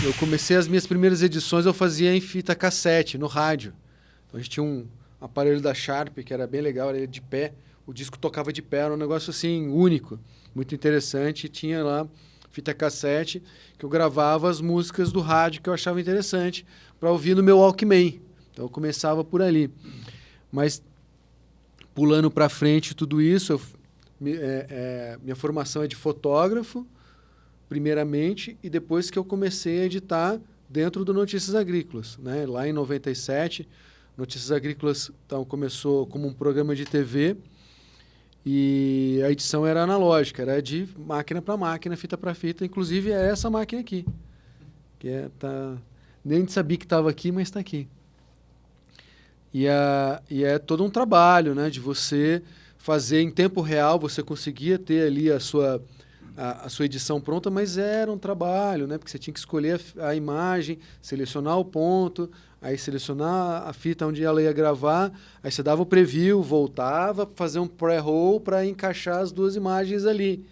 eu comecei as minhas primeiras edições, eu fazia em fita cassete, no rádio. Então a gente tinha um aparelho da Sharp, que era bem legal, era de pé. O disco tocava de pé, era um negócio assim, único, muito interessante. E tinha lá fita cassete, que eu gravava as músicas do rádio que eu achava interessante para ouvir no meu Walkman. Então eu começava por ali. Mas pulando para frente tudo isso, minha formação é de fotógrafo, primeiramente, e depois que eu comecei a editar dentro do Notícias Agrícolas, né? Lá em 97, Notícias Agrícolas então, começou como um programa de TV e a edição era analógica, era de máquina para máquina, fita para fita, inclusive é essa máquina aqui, que nem sabia que estava aqui, mas está aqui. E é todo um trabalho, né, de você fazer em tempo real, você conseguia ter ali a sua edição pronta, mas era um trabalho, né, porque você tinha que escolher a imagem, selecionar o ponto, aí selecionar a fita onde ela ia gravar, aí você dava o preview, voltava, fazer um pré-roll para encaixar as duas imagens ali.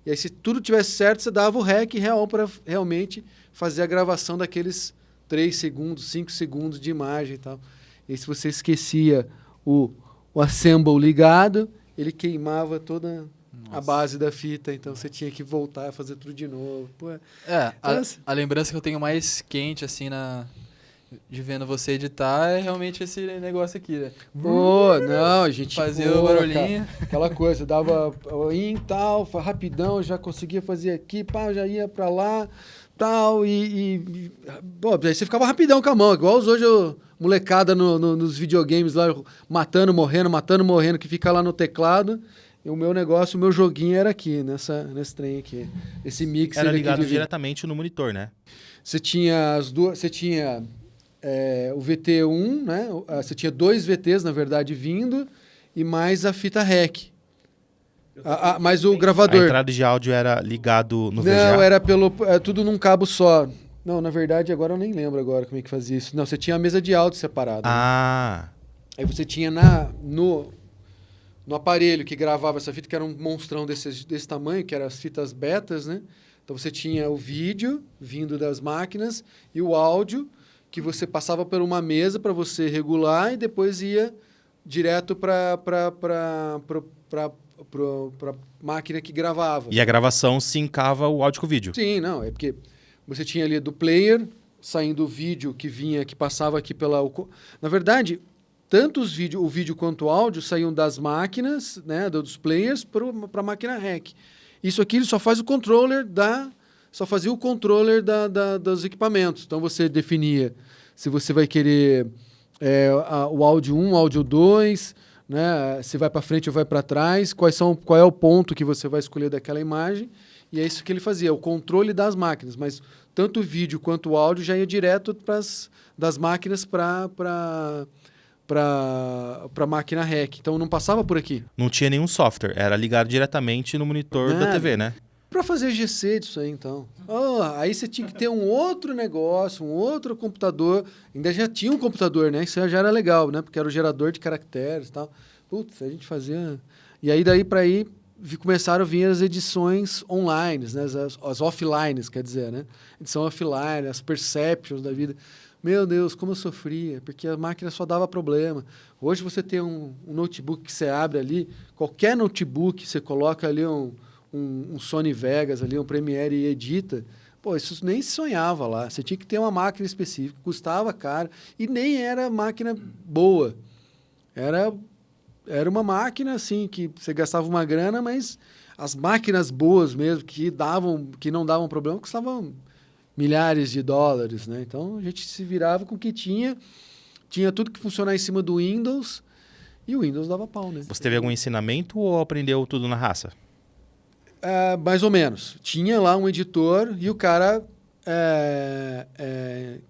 E aí se tudo tivesse certo, você dava o rec real para realmente fazer a gravação daqueles 3 segundos, 5 segundos de imagem e tal. E aí, se você esquecia o assemble ligado, ele queimava toda a base da fita, então você tinha que voltar a fazer tudo de novo. Pô, a lembrança que eu tenho mais quente, assim, de vendo você editar é realmente esse negócio aqui, né? Pô, não, a gente fazia o barulhinho. Aquela coisa, dava in tal, rapidão, já conseguia fazer aqui, pá, já ia pra lá, tal, pô, aí você ficava rapidão com a mão, igual hoje molecada nos videogames lá, matando, morrendo, que fica lá no teclado. E o meu negócio, o meu joguinho era aqui, nesse trem aqui. Esse mixer era ligado diretamente no monitor, né? Você tinha o VT1, né? Você tinha 2 VTs, na verdade, vindo, e mais a fita REC. Mais o gravador. A entrada de áudio era ligado no VGA? Não, era tudo num cabo só. Não, na verdade, agora eu nem lembro agora como é que fazia isso. Não, você tinha a mesa de áudio separada. Ah. Né? Aí você tinha no aparelho que gravava essa fita, que era um monstrão desse tamanho, que eram as fitas betas, né? Então você tinha o vídeo vindo das máquinas e o áudio que você passava por uma mesa para você regular e depois ia direto para máquina que gravava. E a gravação sincava o áudio com o vídeo? Sim, não, é porque você tinha ali do player, saindo o vídeo que passava aqui pela... Na verdade, tanto o vídeo quanto o áudio saíam das máquinas, né, dos players, para a máquina REC. Isso aqui ele só faz o controller só fazia o controller dos equipamentos. Então você definia se você vai querer o áudio 1, o áudio 2, né, se vai para frente ou vai para trás, qual é o ponto que você vai escolher daquela imagem. E é isso que ele fazia, o controle das máquinas. Mas tanto o vídeo quanto o áudio já ia direto das máquinas para a máquina REC. Então não passava por aqui. Não tinha nenhum software, era ligado diretamente no monitor da TV, né? Para fazer GC disso aí, então. Aí você tinha que ter um outro negócio, um outro computador. Ainda já tinha um computador, né? Isso já era legal, né? Porque era o gerador de caracteres e tal. Putz, a gente fazia... E aí, para aí, começaram a vir as edições online, né? As offlines, quer dizer, né? Edição offline, as perceptions da vida. Meu Deus, como eu sofria, porque a máquina só dava problema. Hoje você tem um notebook que você abre ali, qualquer notebook, você coloca ali um Sony Vegas, ali, um Premiere e edita. Pô, isso nem se sonhava lá. Você tinha que ter uma máquina específica, custava caro e nem era máquina boa. Era uma máquina, assim, que você gastava uma grana, mas as máquinas boas mesmo, que não davam problema, custavam milhares de dólares, né? Então, a gente se virava com o que tinha. Tinha tudo que funcionar em cima do Windows e o Windows dava pau, né? Você teve algum ensinamento ou aprendeu tudo na raça? Mais ou menos. Tinha lá um editor e o cara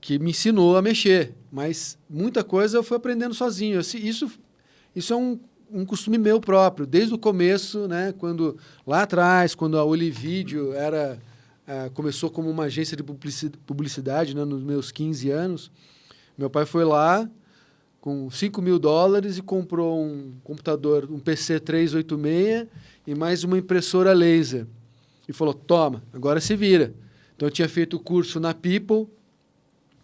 que me ensinou a mexer. Mas muita coisa eu fui aprendendo sozinho. Isso é um costume meu próprio. Desde o começo, né? Lá atrás, quando a Olivídeo começou como uma agência de publicidade, né, nos meus 15 anos, meu pai foi lá com $5.000 e comprou um computador, um PC 386 e mais uma impressora laser. E falou, toma, agora se vira. Então, eu tinha feito o curso na People,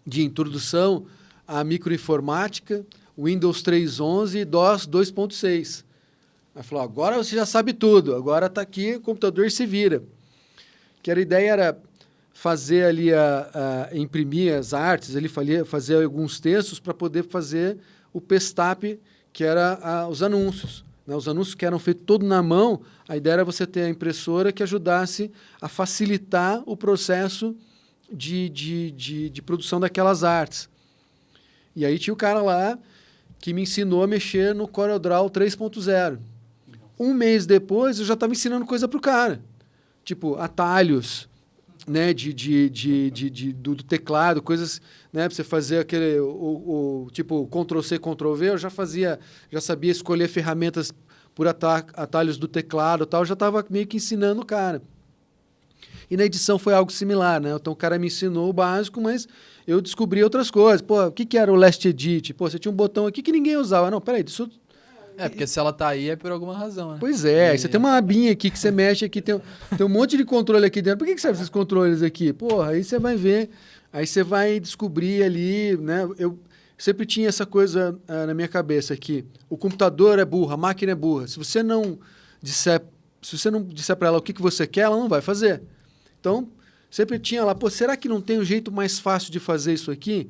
de introdução à microinformática, Windows 3.11 e DOS 2.6. Aí falou, agora você já sabe tudo, agora está aqui, o computador se vira. Que a ideia era fazer ali, imprimir as artes, ali, fazer alguns textos para poder fazer o Pestap, que era os anúncios. Né? Os anúncios que eram feitos todo na mão, a ideia era você ter a impressora que ajudasse a facilitar o processo de produção daquelas artes. E aí tinha o cara lá que me ensinou a mexer no CorelDRAW 3.0. Um mês depois, eu já estava ensinando coisa para o cara. Tipo, atalhos, né, do teclado, coisas, né, para você fazer aquele, tipo, Ctrl+C, Ctrl+V, eu já sabia escolher ferramentas por atalhos do teclado e tal, eu já estava meio que ensinando o cara. E na edição foi algo similar, né? Então o cara me ensinou o básico, mas eu descobri outras coisas. Pô, o que era o Last Edit? Pô, você tinha um botão aqui que ninguém usava. Não, peraí, isso... Porque se ela tá aí é por alguma razão, né? Pois é, aí você tem uma abinha aqui que você mexe aqui, tem um monte de controle aqui dentro. Por que servem esses controles aqui? Porra, aí você vai ver, aí você vai descobrir ali, né? Eu sempre tinha essa coisa na minha cabeça aqui. O computador é burro, a máquina é burra. Se você não disser para ela o que você quer, ela não vai fazer. Então, sempre tinha lá, pô, será que não tem um jeito mais fácil de fazer isso aqui?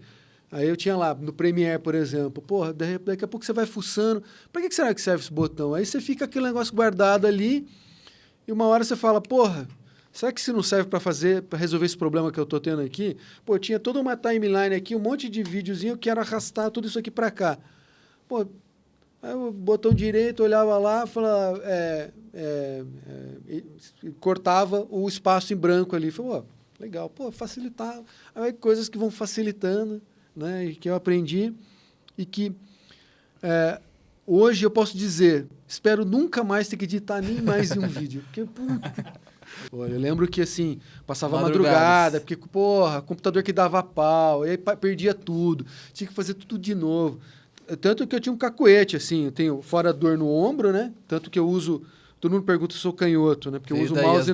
Aí eu tinha lá, no Premiere, por exemplo, porra, daqui a pouco você vai fuçando, para que será que serve esse botão? Aí você fica aquele negócio guardado ali, e uma hora você fala, porra, será que isso não serve para resolver esse problema que eu tô tendo aqui? Pô, eu tinha toda uma timeline aqui, um monte de videozinho, eu quero arrastar tudo isso aqui para cá. Pô, aí o botão direito, olhava lá, falava, cortava o espaço em branco ali. Falei, legal, pô, facilitar. Aí coisas que vão facilitando, né, e que eu aprendi e que hoje eu posso dizer, espero nunca mais ter que editar nem mais um vídeo. Porque, olha, eu lembro que, assim, passava madrugada, porque, porra, computador que dava pau, e aí perdia tudo, tinha que fazer tudo de novo. Tanto que eu tinha um cacuete, assim, eu tenho fora dor no ombro, né? Tanto que eu uso, todo mundo pergunta se eu sou canhoto, né? Porque eu uso o mouse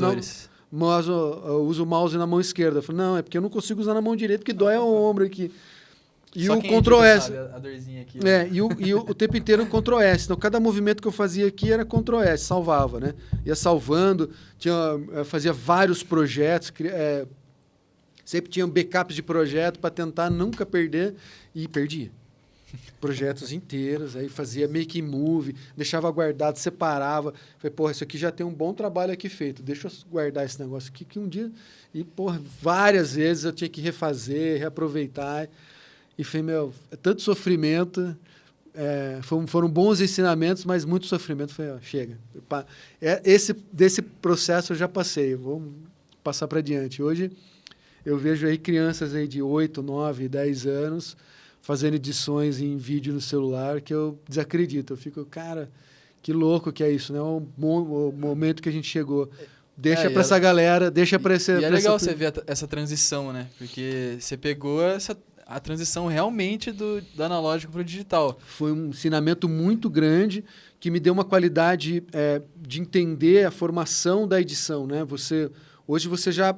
eu uso o mouse na mão esquerda. Eu falei, não, é porque eu não consigo usar na mão direita, porque dói o ombro aqui. E só o Ctrl S. Sabe, a dorzinha aqui, né? E o tempo inteiro o Ctrl S. Então, cada movimento que eu fazia aqui era Ctrl S, salvava, né? Ia salvando, fazia vários projetos, sempre tinha backups de projeto para tentar nunca perder, e perdia. Projetos inteiros, aí fazia make move, deixava guardado, separava. Falei, porra, isso aqui já tem um bom trabalho aqui feito, deixa eu guardar esse negócio aqui, que um dia... E, porra, várias vezes eu tinha que refazer, reaproveitar. E foi, tanto sofrimento, foram bons ensinamentos, mas muito sofrimento. Falei, chega. Desse processo eu já passei, vamos passar para adiante. Hoje eu vejo aí crianças aí de 8, 9, 10 anos fazendo edições em vídeo no celular que eu desacredito. Eu fico, cara, que louco que é isso, né? O momento que a gente chegou. Deixa para essa galera, deixa para esse... E é legal você ver essa transição, né? Porque você pegou a transição realmente do analógico para o digital. Foi um ensinamento muito grande que me deu uma qualidade de entender a formação da edição, né? Hoje você já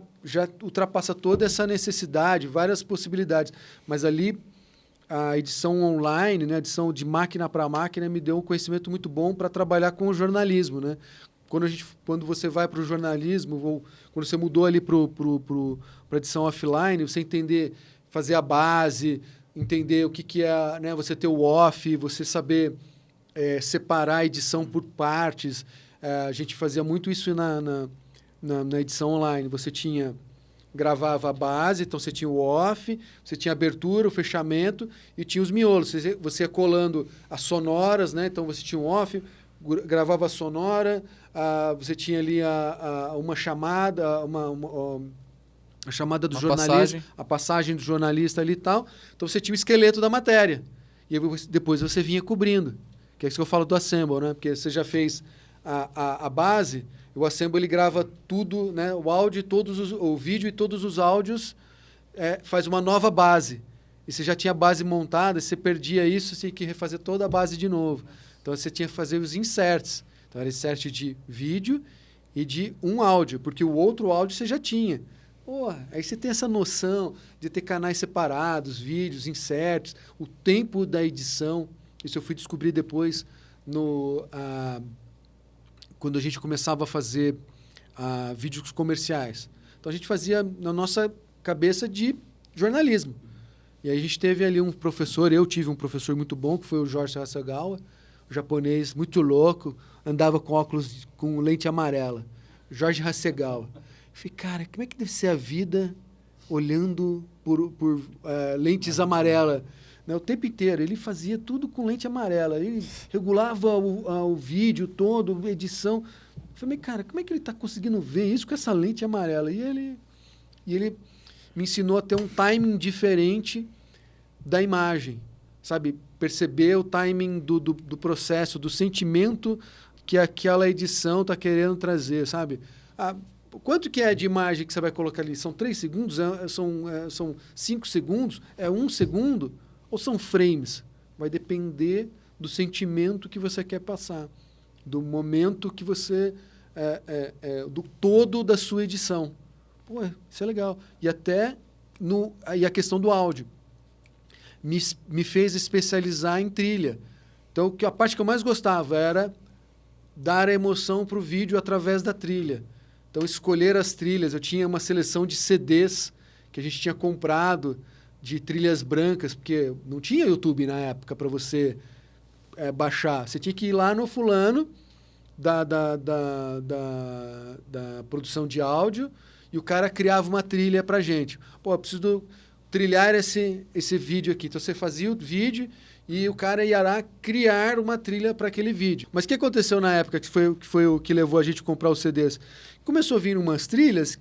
ultrapassa toda essa necessidade, várias possibilidades, mas ali a edição online, né, a edição de máquina para máquina, me deu um conhecimento muito bom para trabalhar com o jornalismo, né? Quando você vai para o jornalismo, ou quando você mudou ali para a edição offline, você entender, fazer a base, entender o que é, né, você ter o off, você saber separar a edição por partes. A gente fazia muito isso na edição online. Você gravava a base, então você tinha o off, você tinha a abertura, o fechamento e tinha os miolos. Você ia colando as sonoras, né? Então você tinha um off, gravava a sonora, você tinha ali uma chamada, a chamada do jornalista, a passagem do jornalista ali e tal. Então você tinha o esqueleto da matéria. E depois você vinha cobrindo. Que é isso que eu falo do Assemble, né? Porque você já fez a base... O Assemble ele grava tudo, né? O áudio, o vídeo e todos os áudios, faz uma nova base. E você já tinha a base montada, você perdia isso, você tinha que refazer toda a base de novo. Então você tinha que fazer os inserts. Então era insert de vídeo e de um áudio, porque o outro áudio você já tinha. Porra, aí você tem essa noção de ter canais separados, vídeos, inserts, o tempo da edição. Isso eu fui descobrir depois quando a gente começava a fazer vídeos comerciais. Então a gente fazia na nossa cabeça de jornalismo. E aí a gente teve ali um professor, eu tive um professor muito bom, que foi o Jorge Hasegawa, um japonês muito louco, andava com óculos com lente amarela. Jorge Hasegawa. Eu falei, cara, como é que deve ser a vida olhando por lentes amarelas? Né, o tempo inteiro. Ele fazia tudo com lente amarela. Ele regulava o vídeo todo, edição. Eu falei, cara, como é que ele está conseguindo ver isso com essa lente amarela? E ele me ensinou a ter um timing diferente da imagem, sabe? Perceber o timing do processo, do sentimento que aquela edição está querendo trazer, sabe? Quanto que é de imagem que você vai colocar ali? São 3 segundos? São 5 segundos? É 1 segundo? Ou são frames? Vai depender do sentimento que você quer passar, do momento que você... do todo da sua edição. Pô, isso é legal. E até a questão do áudio. Me fez especializar em trilha. Então, a parte que eu mais gostava era dar a emoção para o vídeo através da trilha. Então, escolher as trilhas. Eu tinha uma seleção de CDs que a gente tinha comprado de trilhas brancas, porque não tinha YouTube na época para você baixar. Você tinha que ir lá no fulano da produção de áudio e o cara criava uma trilha para a gente. Pô, eu preciso trilhar esse vídeo aqui. Então, você fazia o vídeo e o cara ia lá criar uma trilha para aquele vídeo. Mas o que aconteceu na época, que foi o que levou a gente a comprar os CDs? Começou a vir umas trilhas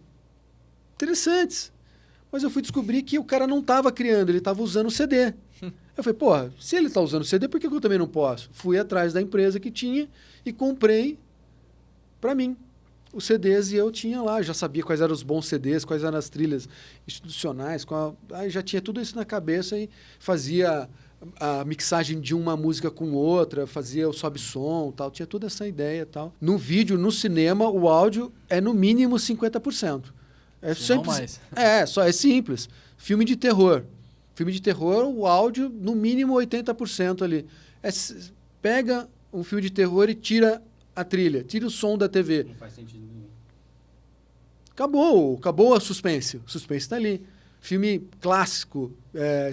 interessantes, mas eu fui descobrir que o cara não estava criando, ele estava usando o CD. Eu falei, porra, se ele está usando o CD, por que eu também não posso? Fui atrás da empresa que tinha e comprei para mim os CDs e eu tinha lá, já sabia quais eram os bons CDs, quais eram as trilhas institucionais, aí já tinha tudo isso na cabeça e fazia a mixagem de uma música com outra, fazia o sobe-som, tal, tinha toda essa ideia, tal. No vídeo, no cinema, o áudio é no mínimo 50%. Não mais. É simples. Filme de terror. Filme de terror, o áudio no mínimo 80% ali. Pega um filme de terror e tira a trilha, tira o som da TV. Não faz sentido nenhum. Acabou a suspense. O suspense está ali. Filme clássico,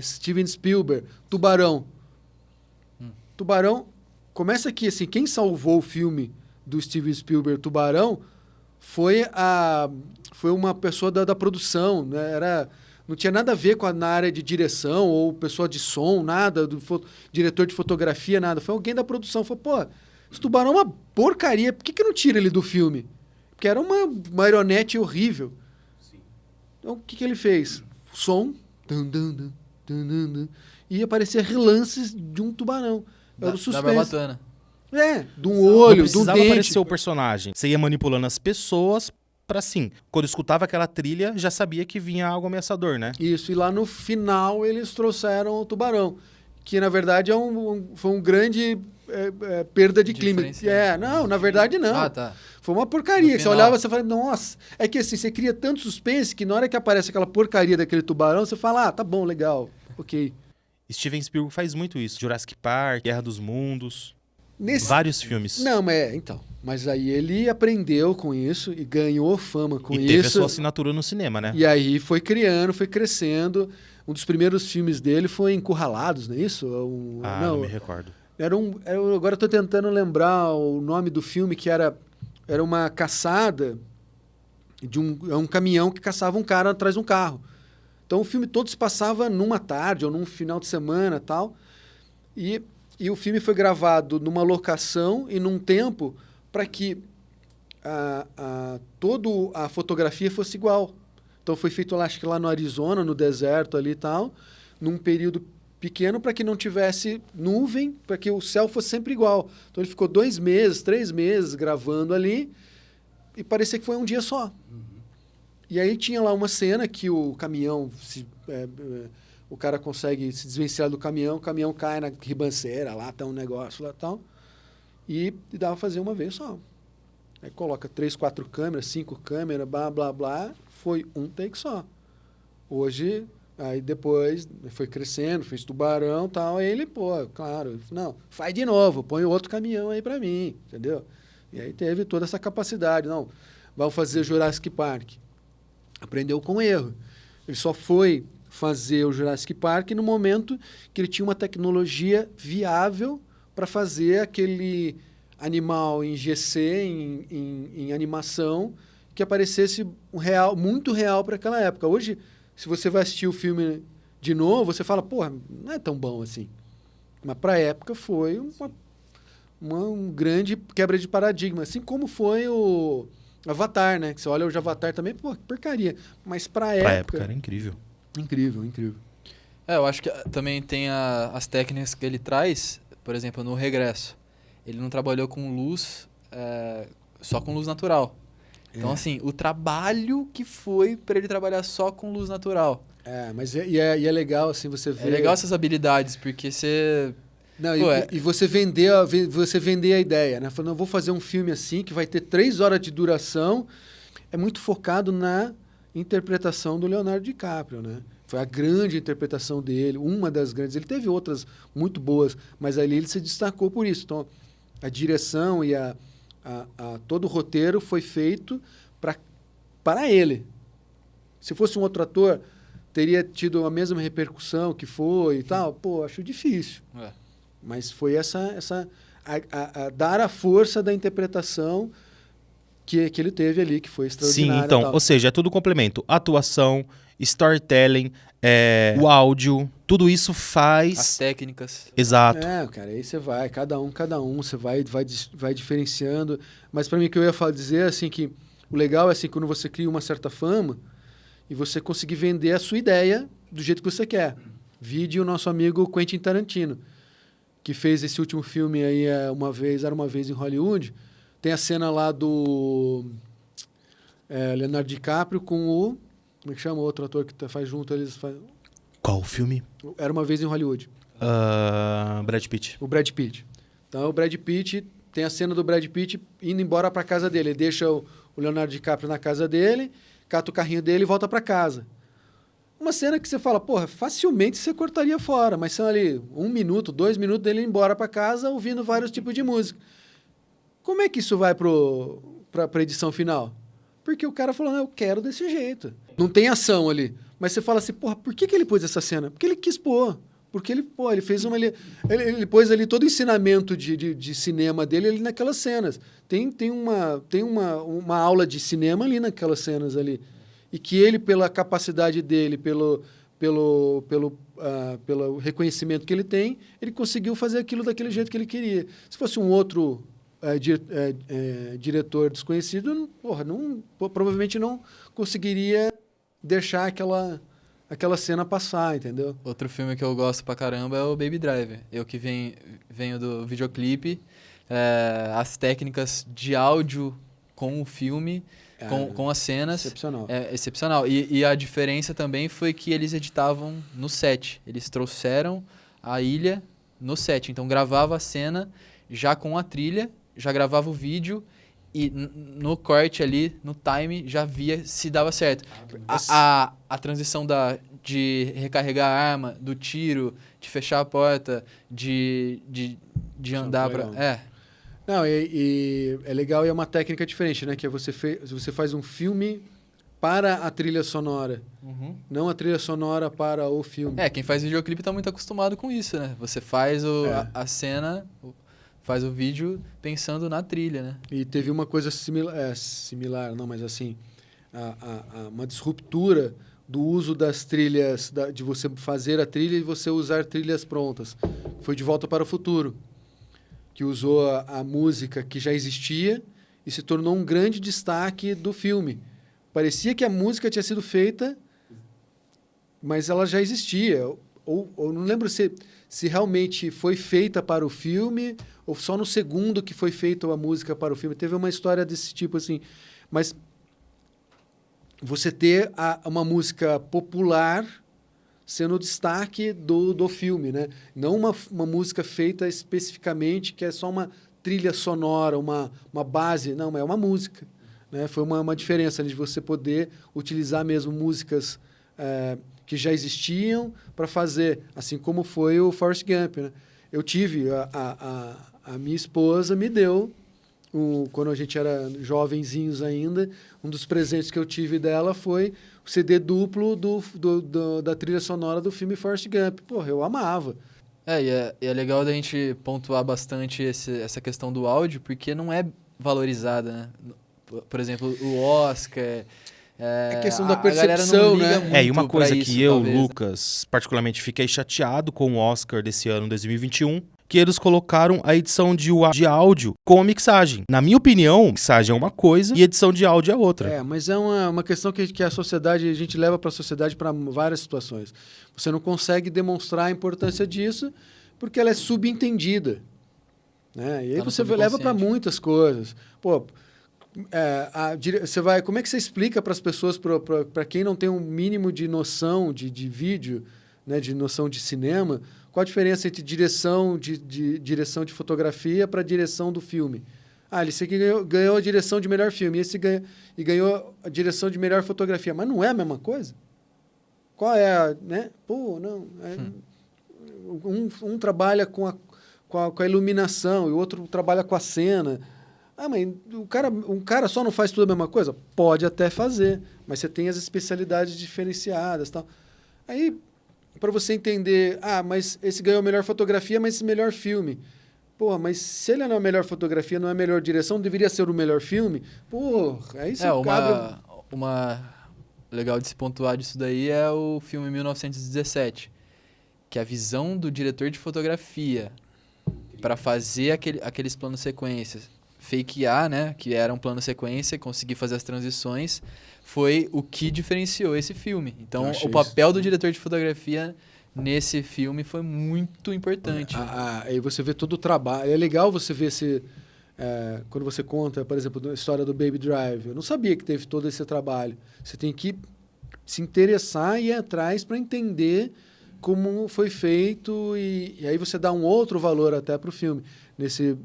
Steven Spielberg, Tubarão. Tubarão, começa aqui, assim, quem salvou o filme do Steven Spielberg, Tubarão, foi uma pessoa da produção, né? Não tinha nada a ver na área de direção ou pessoa de som, nada, diretor de fotografia, nada. Foi alguém da produção. Falou, pô, esse Tubarão é uma porcaria, por que não tira ele do filme? Porque era uma marionete horrível. Sim. Então, o que ele fez? Som, e aparecia relances de um tubarão. Era o suspense. Da barbatana. De um olho, não de um precisava dente. aparecer o personagem. Você ia manipulando as pessoas pra, assim, quando escutava aquela trilha, já sabia que vinha algo ameaçador, né? Isso, e lá no final eles trouxeram o tubarão, que na verdade foi um grande perda de clima. Não, na verdade não. Ah, tá. Foi uma porcaria. No Você final. olhava e você falava, nossa. É que assim, você cria tanto suspense que na hora que aparece aquela porcaria daquele tubarão, você fala, tá bom, legal, ok. Steven Spielberg faz muito isso. Jurassic Park, Guerra dos Mundos, Nesse... vários filmes. Não, mas aí ele aprendeu com isso e ganhou fama com e teve a isso. sua assinatura no cinema, né? E aí foi criando, foi crescendo. Um dos primeiros filmes dele foi Encurralados, não é isso? Não me recordo. Agora eu tô tentando lembrar o nome do filme, que era uma caçada de um caminhão que caçava um cara atrás de um carro. Então o filme todo se passava numa tarde ou num final de semana e tal. E o filme foi gravado numa locação e num tempo para que toda a fotografia fosse igual. Então foi feito, acho que lá no Arizona, no deserto ali e tal, num período pequeno para que não tivesse nuvem, para que o céu fosse sempre igual. Então ele ficou 2 meses, 3 meses gravando ali e parecia que foi um dia só. E aí tinha lá uma cena que o caminhão, o cara consegue se desvencilhar do caminhão, o caminhão cai na ribanceira, lá tá um negócio lá e tal, e dava pra fazer uma vez só. Aí coloca 3, 4 câmeras, 5 câmeras, blá, blá, blá, foi um take só. Hoje, aí depois foi crescendo, fez Tubarão e tal, aí ele, pô, claro, não, faz de novo, põe outro caminhão aí pra mim, entendeu? E aí teve toda essa capacidade, não, vamos fazer Jurassic Park. Aprendeu com erro. Ele só foi fazer o Jurassic Park no momento que ele tinha uma tecnologia viável para fazer aquele animal em GC, em animação, que aparecesse muito real para aquela época. Hoje, se você vai assistir o filme de novo, você fala, porra, não é tão bom assim. Mas para a época foi um grande quebra de paradigma, assim como foi o Avatar, né? Que você olha o Avatar também, pô, que porcaria. Mas para a época era incrível. Incrível, incrível. Eu acho que também tem as técnicas que ele traz, por exemplo, no Regresso. Ele não trabalhou com luz, só com luz natural. Então, assim, o trabalho que foi para ele trabalhar só com luz natural. Mas é legal, assim, você ver... É legal essas habilidades, porque você... Não, e você vender a ideia, né? Falando, eu vou fazer um filme assim, que vai ter 3 horas de duração. É muito focado na interpretação do Leonardo DiCaprio, né? Foi a grande interpretação dele, uma das grandes. Ele teve outras muito boas, mas ali ele se destacou por isso. Então, a direção e todo o roteiro foi feito para ele. Se fosse um outro ator, teria tido a mesma repercussão que foi e tal. Pô, acho difícil. Mas foi dar a força da interpretação que ele teve ali, que foi extraordinária. Sim, então, ou seja, é tudo complemento. Atuação, storytelling, o áudio, tudo isso faz... As técnicas. Exato. Cara, aí você vai, cada um, você vai diferenciando. Mas para mim, o que eu ia dizer, assim, que o legal é, assim, quando você cria uma certa fama e você conseguir vender a sua ideia do jeito que você quer. Vide o nosso amigo Quentin Tarantino, que fez esse último filme aí, Era Uma Vez em Hollywood. Tem a cena lá do Leonardo DiCaprio com o... Como é que chama o outro ator que faz junto? Qual o filme? Era Uma Vez em Hollywood. Brad Pitt. O Brad Pitt. Então, o Brad Pitt... Tem a cena do Brad Pitt indo embora para casa dele. Ele deixa o Leonardo DiCaprio na casa dele, cata o carrinho dele e volta para casa. Uma cena que você fala, porra, facilmente você cortaria fora, mas são ali 1 minuto, 2 minutos dele ir embora para casa ouvindo vários tipos de música. Como é que isso vai para edição final? Porque o cara falou, não, eu quero desse jeito. Não tem ação ali. Mas você fala assim, porra, por que ele pôs essa cena? Porque ele quis pôr. Porque ele fez uma... Ele pôs ali todo o ensinamento de cinema dele ali naquelas cenas. Tem uma aula de cinema ali naquelas cenas ali. E que ele, pela capacidade dele, pelo reconhecimento que ele tem, ele conseguiu fazer aquilo daquele jeito que ele queria. Se fosse um outro diretor desconhecido, provavelmente não conseguiria deixar aquela cena passar, entendeu? Outro filme que eu gosto pra caramba é o Baby Driver. Eu que venho do videoclipe, as técnicas de áudio com o filme... Com as cenas. Excepcional. É excepcional. E a diferença também foi que eles editavam no set. Eles trouxeram a ilha no set. Então gravava a cena já com a trilha, já gravava o vídeo e no corte ali, no time, já via se dava certo. A transição de recarregar a arma, do tiro, de fechar a porta, de andar pra... Não, e é legal e é uma técnica diferente, né? Que é você faz um filme para a trilha sonora, não a trilha sonora para o filme. Quem faz videoclipe tá muito acostumado com isso, né? Você faz a cena, faz o vídeo pensando na trilha, né? E teve uma coisa similar, não, mas assim, uma disruptura do uso das trilhas, de você fazer a trilha e você usar trilhas prontas. Foi De Volta para o Futuro, que usou a música que já existia e se tornou um grande destaque do filme. Parecia que a música tinha sido feita, mas ela já existia. Ou não lembro se realmente foi feita para o filme ou só no segundo que foi feita a música para o filme. Teve uma história desse tipo, assim. Mas você ter uma música popular sendo o destaque do filme, né? Não uma música feita especificamente, que é só uma trilha sonora, uma base. Não, é uma música. né? Foi uma diferença ali de você poder utilizar mesmo músicas que já existiam para fazer, assim como foi o Forrest Gump, né? Eu tive, a minha esposa me deu, quando a gente era jovenzinhos ainda, um dos presentes que eu tive dela foi o CD duplo da trilha sonora do filme Forrest Gump. Porra, eu amava. E é legal da gente pontuar bastante essa questão do áudio, porque não é valorizada, né? Por exemplo, o Oscar... É questão da a galera percepção, não liga né? muito E uma coisa pra que isso, eu, talvez, né? Lucas, particularmente fiquei chateado com o Oscar desse ano, 2021, que eles colocaram a edição de áudio com a mixagem. Na minha opinião, mixagem é uma coisa e edição de áudio é outra. Mas é uma questão que a sociedade, a gente leva para a sociedade para várias situações. Você não consegue demonstrar a importância disso porque ela é subentendida, né? E aí Tá no você leva para subconsciente. muitas coisas. Pô, como é que você explica para as pessoas, para quem não tem um mínimo de noção de vídeo, né, de noção de cinema, qual a diferença entre direção de fotografia para direção do filme? Esse aqui ganhou a direção de melhor filme, ganhou a direção de melhor fotografia, mas não é a mesma coisa? Qual é né? Pô, não. Um trabalha com a iluminação e o outro trabalha com a cena. Mas um cara só não faz tudo a mesma coisa? Pode até fazer, mas você tem as especialidades diferenciadas e tal. Aí, para você entender, mas esse ganhou a melhor fotografia, mas esse melhor filme. Pô, mas se ele não é a melhor fotografia, não é a melhor direção, deveria ser o melhor filme? Pô, aí você uma legal de se pontuar disso daí é o filme 1917, que a visão do diretor de fotografia para fazer aqueles planos sequências, fakear, né, que era um plano sequência, conseguir fazer as transições, foi o que diferenciou esse filme. Então, o papel do diretor de fotografia nesse filme foi muito importante. Aí você vê todo o trabalho. É legal você ver quando você conta, por exemplo, a história do Baby Drive. Eu não sabia que teve todo esse trabalho. Você tem que se interessar e ir atrás para entender como foi feito e aí você dá um outro valor até para o filme. Nesse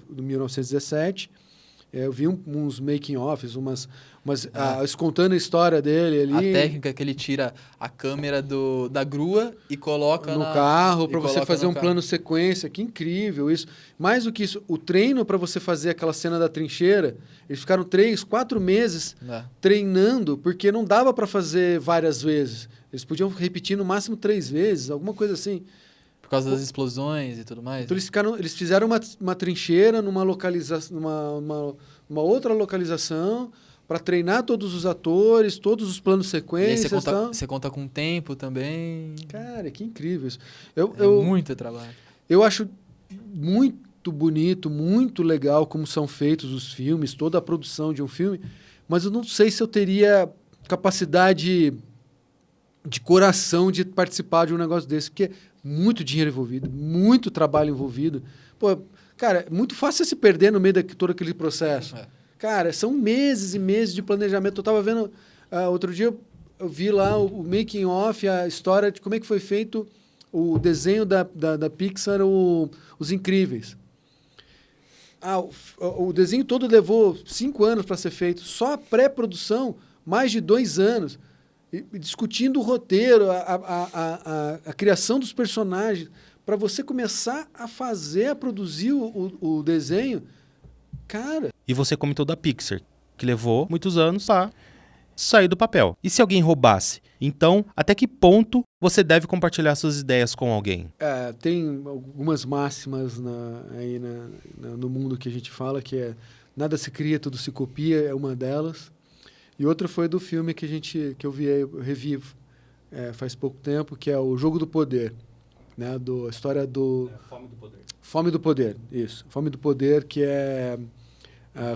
do 1917, eu vi uns making-offs, contando a história dele ali. A técnica que ele tira a câmera da grua e coloca no carro para você fazer um plano sequência. Que incrível isso. Mais do que isso, o treino para você fazer aquela cena da trincheira, eles ficaram 3, 4 meses treinando, porque não dava para fazer várias vezes. Eles podiam repetir no máximo 3 vezes, alguma coisa assim. Por causa das explosões e tudo mais. Então eles fizeram uma trincheira numa outra localização para treinar todos os atores, todos os planos sequências. E aí você conta com tempo também. Cara, que incrível isso. Muito trabalho. Eu acho muito bonito, muito legal como são feitos os filmes, toda a produção de um filme, mas eu não sei se eu teria capacidade de coração de participar de um negócio desse, porque muito dinheiro envolvido, muito trabalho envolvido. Pô, cara, é muito fácil você se perder no meio de todo aquele processo. Cara, são meses e meses de planejamento. Eu estava vendo, outro dia eu vi lá o making of, a história de como é que foi feito o desenho da Pixar, Os Incríveis. O desenho todo levou 5 anos para ser feito. Só a pré-produção, mais de 2 anos. E discutindo o roteiro, a criação dos personagens, para você começar a produzir o desenho, cara... E você comentou da Pixar, que levou muitos anos para sair do papel. E se alguém roubasse? Então, até que ponto você deve compartilhar suas ideias com alguém? Tem algumas máximas no mundo que a gente fala, que é nada se cria, tudo se copia, é uma delas. E outra foi do filme que eu revi faz pouco tempo, que é o Jogo do Poder, né? A história do... Fome do Poder. Fome do Poder, isso. Fome do Poder, que é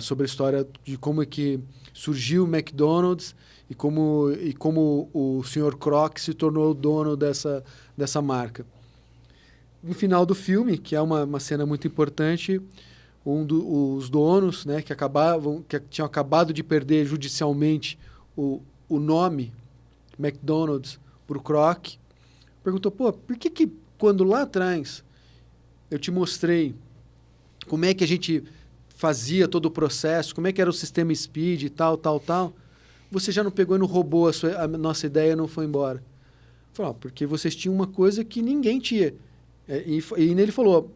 sobre a história de como é que surgiu o McDonald's e como o Sr. Kroc se tornou o dono dessa marca. No final do filme, que é uma cena muito importante, os donos, né, que tinham acabado de perder judicialmente o nome McDonald's para o Kroc, perguntou, por que quando lá atrás eu te mostrei como é que a gente fazia todo o processo, como é que era o sistema speed e tal, você já não pegou e não roubou a nossa ideia e não foi embora? Falou, porque vocês tinham uma coisa que ninguém tinha. E ele falou,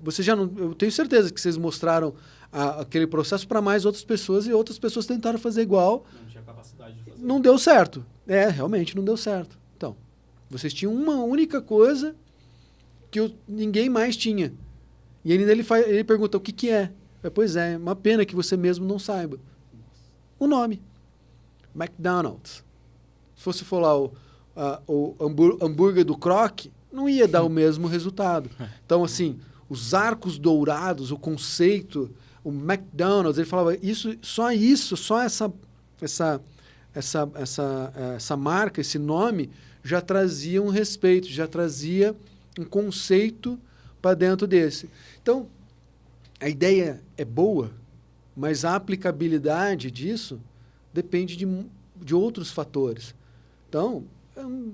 você já não, eu tenho certeza que vocês mostraram aquele processo para mais outras pessoas e outras pessoas tentaram fazer igual. Não tinha capacidade de fazer. Não deu certo. Realmente não deu certo. Então, vocês tinham uma única coisa que ninguém mais tinha. E ele pergunta, o que é? Pois é, uma pena que você mesmo não saiba. O nome. McDonald's. Se fosse for lá o hambúrguer do Croc, não ia dar o mesmo resultado. Então, assim, os arcos dourados, o conceito, o McDonald's, ele falava só essa marca, esse nome, já trazia um respeito, já trazia um conceito para dentro desse. Então, a ideia é boa, mas a aplicabilidade disso depende de outros fatores. Então, eu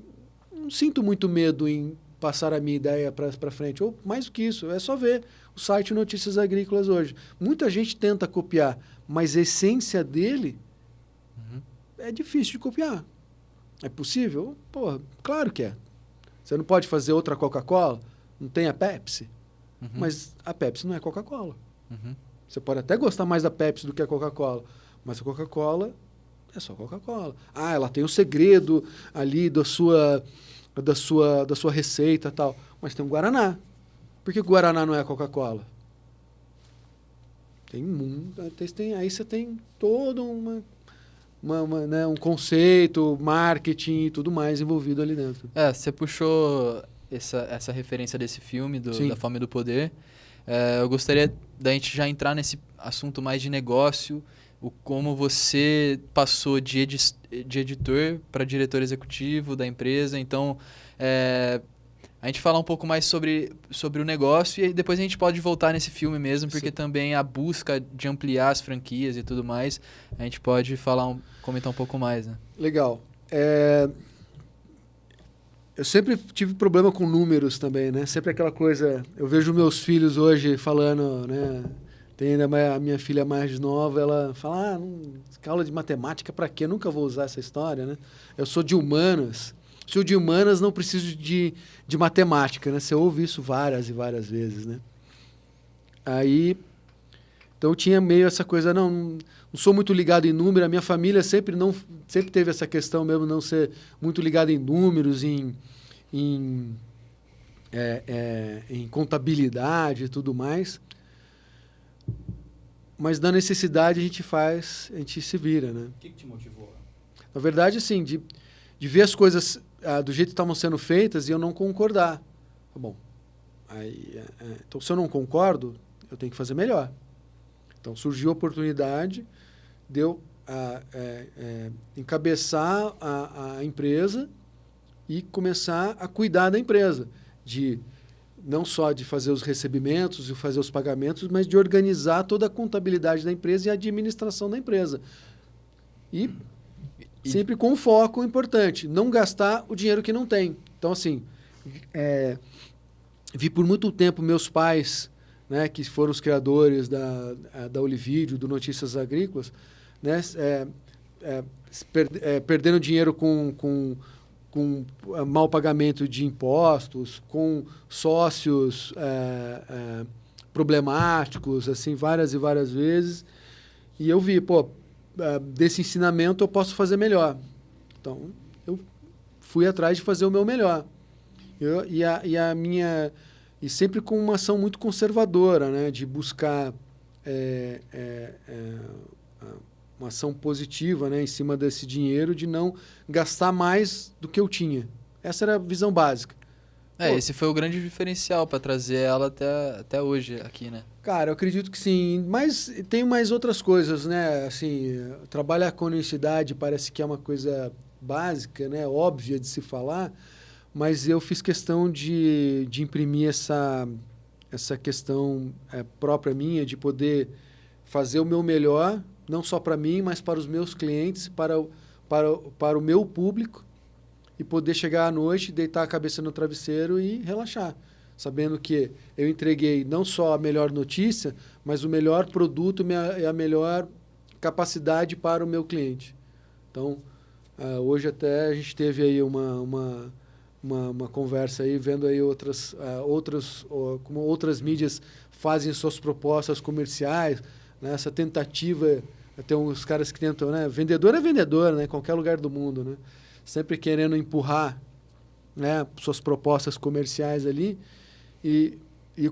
não sinto muito medo em passar a minha ideia para frente. Ou mais do que isso, é só ver o site Notícias Agrícolas hoje. Muita gente tenta copiar, mas a essência dele é difícil de copiar. É possível? Pô, claro que é. Você não pode fazer outra Coca-Cola? Não tem a Pepsi? Mas a Pepsi não é Coca-Cola. Você pode até gostar mais da Pepsi do que a Coca-Cola, mas a Coca-Cola é só Coca-Cola. Ela tem um segredo ali da sua receita e tal, mas tem um Guaraná. Por que o Guaraná não é a Coca-Cola? Aí você tem todo um conceito, marketing e tudo mais envolvido ali dentro. Você puxou essa referência desse filme, da Fome do Poder. Eu gostaria da gente já entrar nesse assunto mais de negócio, como você passou de editor para diretor executivo da empresa. Então, a gente falar um pouco mais sobre o negócio e depois a gente pode voltar nesse filme mesmo, porque também a busca de ampliar as franquias e tudo mais, a gente pode comentar um pouco mais, né? Legal. Eu sempre tive problema com números também, né? Sempre aquela coisa... Eu vejo meus filhos hoje falando, né? Tem ainda a minha filha mais nova, ela fala, aula de matemática para quê? Eu nunca vou usar essa história, né? Eu sou de humanas. Sou de humanas, não preciso de matemática, né? Você ouve isso várias e várias vezes, né? Então eu tinha meio essa coisa, não sou muito ligado em número, a minha família sempre teve essa questão mesmo, não ser muito ligado em números, em contabilidade e tudo mais. Mas na necessidade a gente se vira, né? O que te motivou? Na verdade, assim, de ver as coisas do jeito que estavam sendo feitas e eu não concordar. Bom, então se eu não concordo, eu tenho que fazer melhor. Então surgiu a oportunidade de eu encabeçar a empresa e começar a cuidar da empresa, não só de fazer os recebimentos e fazer os pagamentos, mas de organizar toda a contabilidade da empresa e a administração da empresa. E sempre com um foco importante, não gastar o dinheiro que não tem. Então, assim, vi por muito tempo meus pais, né, que foram os criadores da Olivídeo, do Notícias Agrícolas, né, perdendo dinheiro com mau pagamento de impostos, com sócios problemáticos, assim, várias e várias vezes. E eu vi, desse ensinamento eu posso fazer melhor. Então, eu fui atrás de fazer o meu melhor. E sempre com uma ação muito conservadora, né, de buscar uma ação positiva, né, em cima desse dinheiro, de não gastar mais do que eu tinha. Essa era a visão básica. Esse foi o grande diferencial para trazer ela até hoje aqui, né? Cara, eu acredito que sim, mas tem mais outras coisas, né? Assim, trabalhar com honestidade parece que é uma coisa básica, né? Óbvia de se falar, mas eu fiz questão de imprimir essa questão própria minha, de poder fazer o meu melhor, não só para mim, mas para os meus clientes, para o meu público, e poder chegar à noite, deitar a cabeça no travesseiro e relaxar. sabendo que eu entreguei não só a melhor notícia, mas o melhor produto e a melhor capacidade para o meu cliente. Então, hoje até a gente teve aí uma conversa aí, vendo aí como outras mídias fazem suas propostas comerciais, né? Essa tentativa, tem uns caras que tentam, né? Vendedor é vendedor, né? Em qualquer lugar do mundo, né? Sempre querendo empurrar, né, suas propostas comerciais ali. E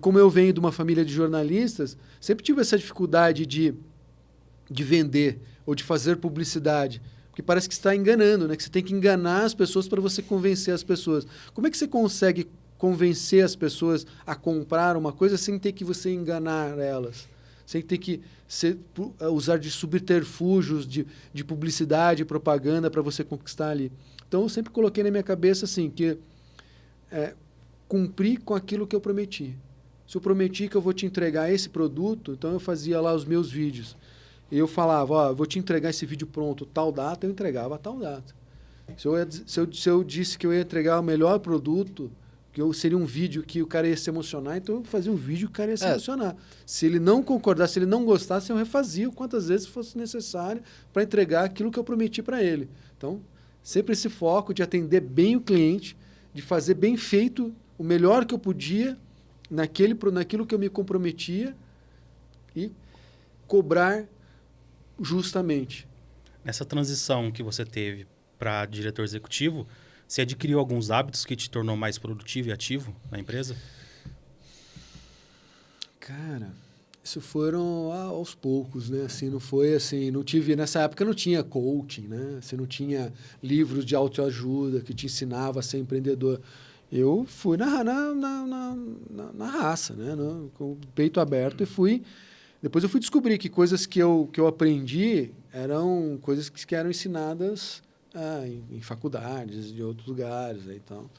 como eu venho de uma família de jornalistas, sempre tive essa dificuldade de vender ou de fazer publicidade. Porque parece que você está enganando, né? Que você tem que enganar as pessoas para você convencer as pessoas. Como é que você consegue convencer as pessoas a comprar uma coisa sem ter que você enganar elas? Sem ter que usar de subterfúgios de publicidade e propaganda para você conquistar ali. Então, eu sempre coloquei na minha cabeça assim, que cumprir com aquilo que eu prometi. Se eu prometi que eu vou te entregar esse produto, então eu fazia lá os meus vídeos. E eu falava, ó, vou te entregar esse vídeo pronto, tal data, eu entregava tal data. Se eu disse que eu ia entregar o melhor produto, seria um vídeo que o cara ia se emocionar, então eu fazia um vídeo que o cara ia se emocionar. Se ele não concordasse, se ele não gostasse, eu refazia quantas vezes fosse necessário para entregar aquilo que eu prometi para ele. Então, sempre esse foco de atender bem o cliente, de fazer bem feito o melhor que eu podia naquilo que eu me comprometia e cobrar justamente. Nessa transição que você teve para diretor executivo, você adquiriu alguns hábitos que te tornou mais produtivo e ativo na empresa? Cara, isso foram aos poucos, né? Assim, não foi assim, não tive, nessa época não tinha coaching, né? Você não tinha livros de autoajuda que te ensinava a ser empreendedor. Eu fui na raça, né? Com o peito aberto e fui. Depois eu fui descobrir que coisas que eu aprendi eram coisas que eram ensinadas em faculdades de outros lugares. Então,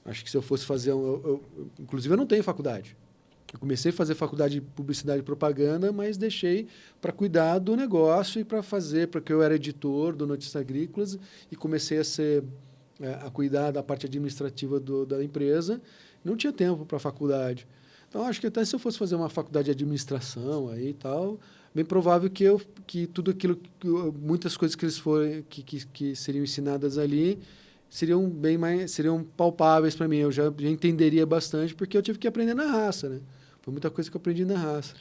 acho que se eu fosse fazer... inclusive, eu não tenho faculdade. Eu comecei a fazer faculdade de publicidade e propaganda, mas deixei para cuidar do negócio e para fazer, porque eu era editor do Notícias Agrícolas e comecei a cuidar da parte administrativa da empresa. Não tinha tempo para faculdade. Então, acho que até se eu fosse fazer uma faculdade de administração aí e tal, bem provável que tudo aquilo, muitas coisas que seriam ensinadas ali seriam palpáveis para mim. Eu já entenderia bastante, porque eu tive que aprender na raça, né? Foi muita coisa que eu aprendi na raça.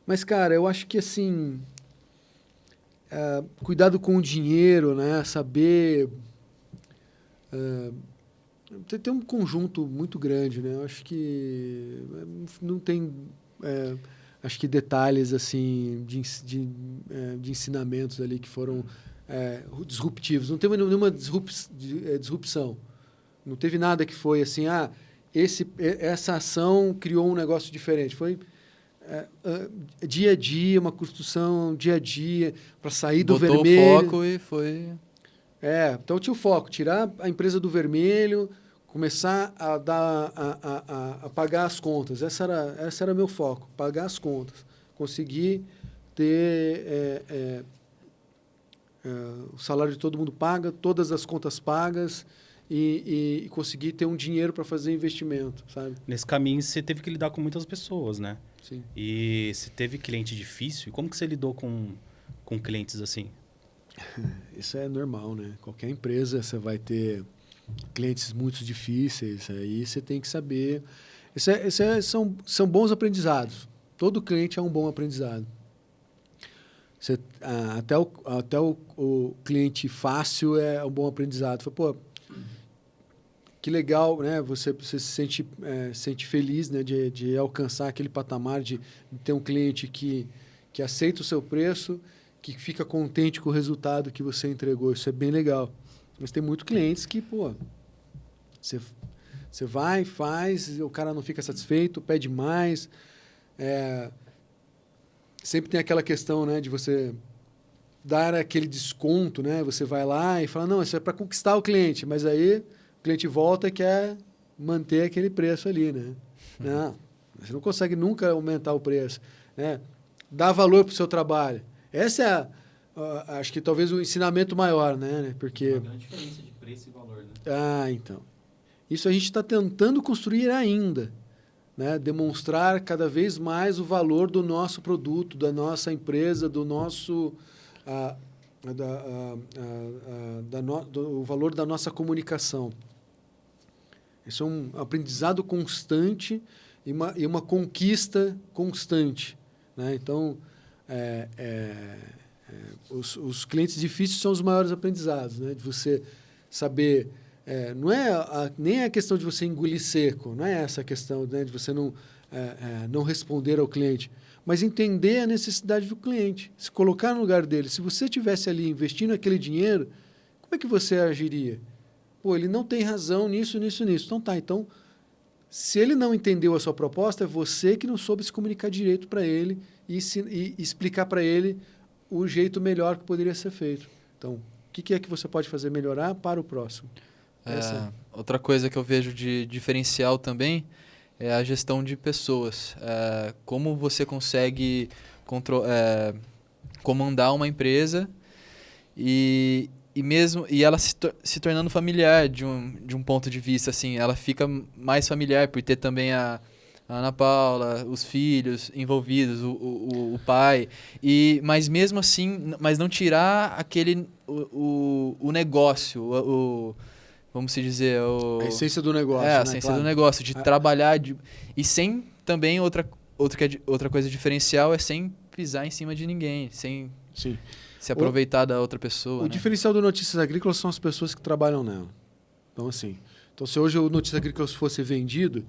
Mas, cara, eu acho que, assim, cuidado com o dinheiro, né? Saber... tem um conjunto muito grande, né? Eu acho que não tem... acho que detalhes, assim, de ensinamentos ali que foram disruptivos. Não teve nenhuma disrupção. Não teve nada que foi assim, essa ação criou um negócio diferente. Foi dia a dia, uma construção dia a dia, para sair do vermelho. Botou o foco e foi... então tinha o foco, tirar a empresa do vermelho, começar a pagar as contas. Esse era meu foco, pagar as contas. Conseguir ter o salário de todo mundo paga, todas as contas pagas e conseguir ter um dinheiro para fazer investimento, sabe? Nesse caminho, você teve que lidar com muitas pessoas, né? Sim. E você teve cliente difícil? E como que você lidou com clientes assim? Isso é normal, né? Qualquer empresa você vai ter clientes muito difíceis, aí você tem que saber... são bons aprendizados. Todo cliente é um bom aprendizado. Até o cliente fácil é um bom aprendizado. Pô, que legal, né? Você se sente feliz, né? de alcançar aquele patamar de ter um cliente que aceita o seu preço, que fica contente com o resultado que você entregou. Isso é bem legal. Mas tem muitos clientes que, pô, você vai, faz, o cara não fica satisfeito, pede mais. Sempre tem aquela questão, né, de você dar aquele desconto, né? Você vai lá e fala, não, isso é para conquistar o cliente. Mas aí o cliente volta e quer manter aquele preço ali, né? Não, você não consegue nunca aumentar o preço, né? Dá valor para o seu trabalho. Essa acho que talvez o ensinamento maior, né? Porque... Uma grande diferença de preço e valor, né? Então. Isso a gente está tentando construir ainda, né? Demonstrar cada vez mais o valor do nosso produto, da nossa empresa, do nosso o valor da nossa comunicação. Isso é um aprendizado constante e uma conquista constante, né? Então, os clientes difíceis são os maiores aprendizados, né? De você saber... não é nem a questão de você engolir seco, não é essa a questão, né? De você não responder ao cliente, mas entender a necessidade do cliente, se colocar no lugar dele. Se você estivesse ali investindo aquele dinheiro, como é que você agiria? Pô, ele não tem razão nisso. Então tá, então, se ele não entendeu a sua proposta, é você que não soube se comunicar direito para ele e explicar para ele o jeito melhor que poderia ser feito. Então, o que é que você pode fazer melhorar para o próximo? Outra coisa que eu vejo de diferencial também é a gestão de pessoas. Como você consegue comandar uma empresa e ela se tornando familiar de um ponto de vista, assim, ela fica mais familiar por ter também a Ana Paula, os filhos envolvidos, o pai, mas mesmo assim, mas não tirar o negócio, vamos se dizer... A essência do negócio, a né? essência do negócio, de trabalhar... E sem também outra coisa diferencial é sem pisar em cima de ninguém, sem Sim. se aproveitar da outra pessoa. O diferencial do Notícias Agrícolas são as pessoas que trabalham nela. Então, assim, se hoje o Notícias Agrícolas fosse vendido,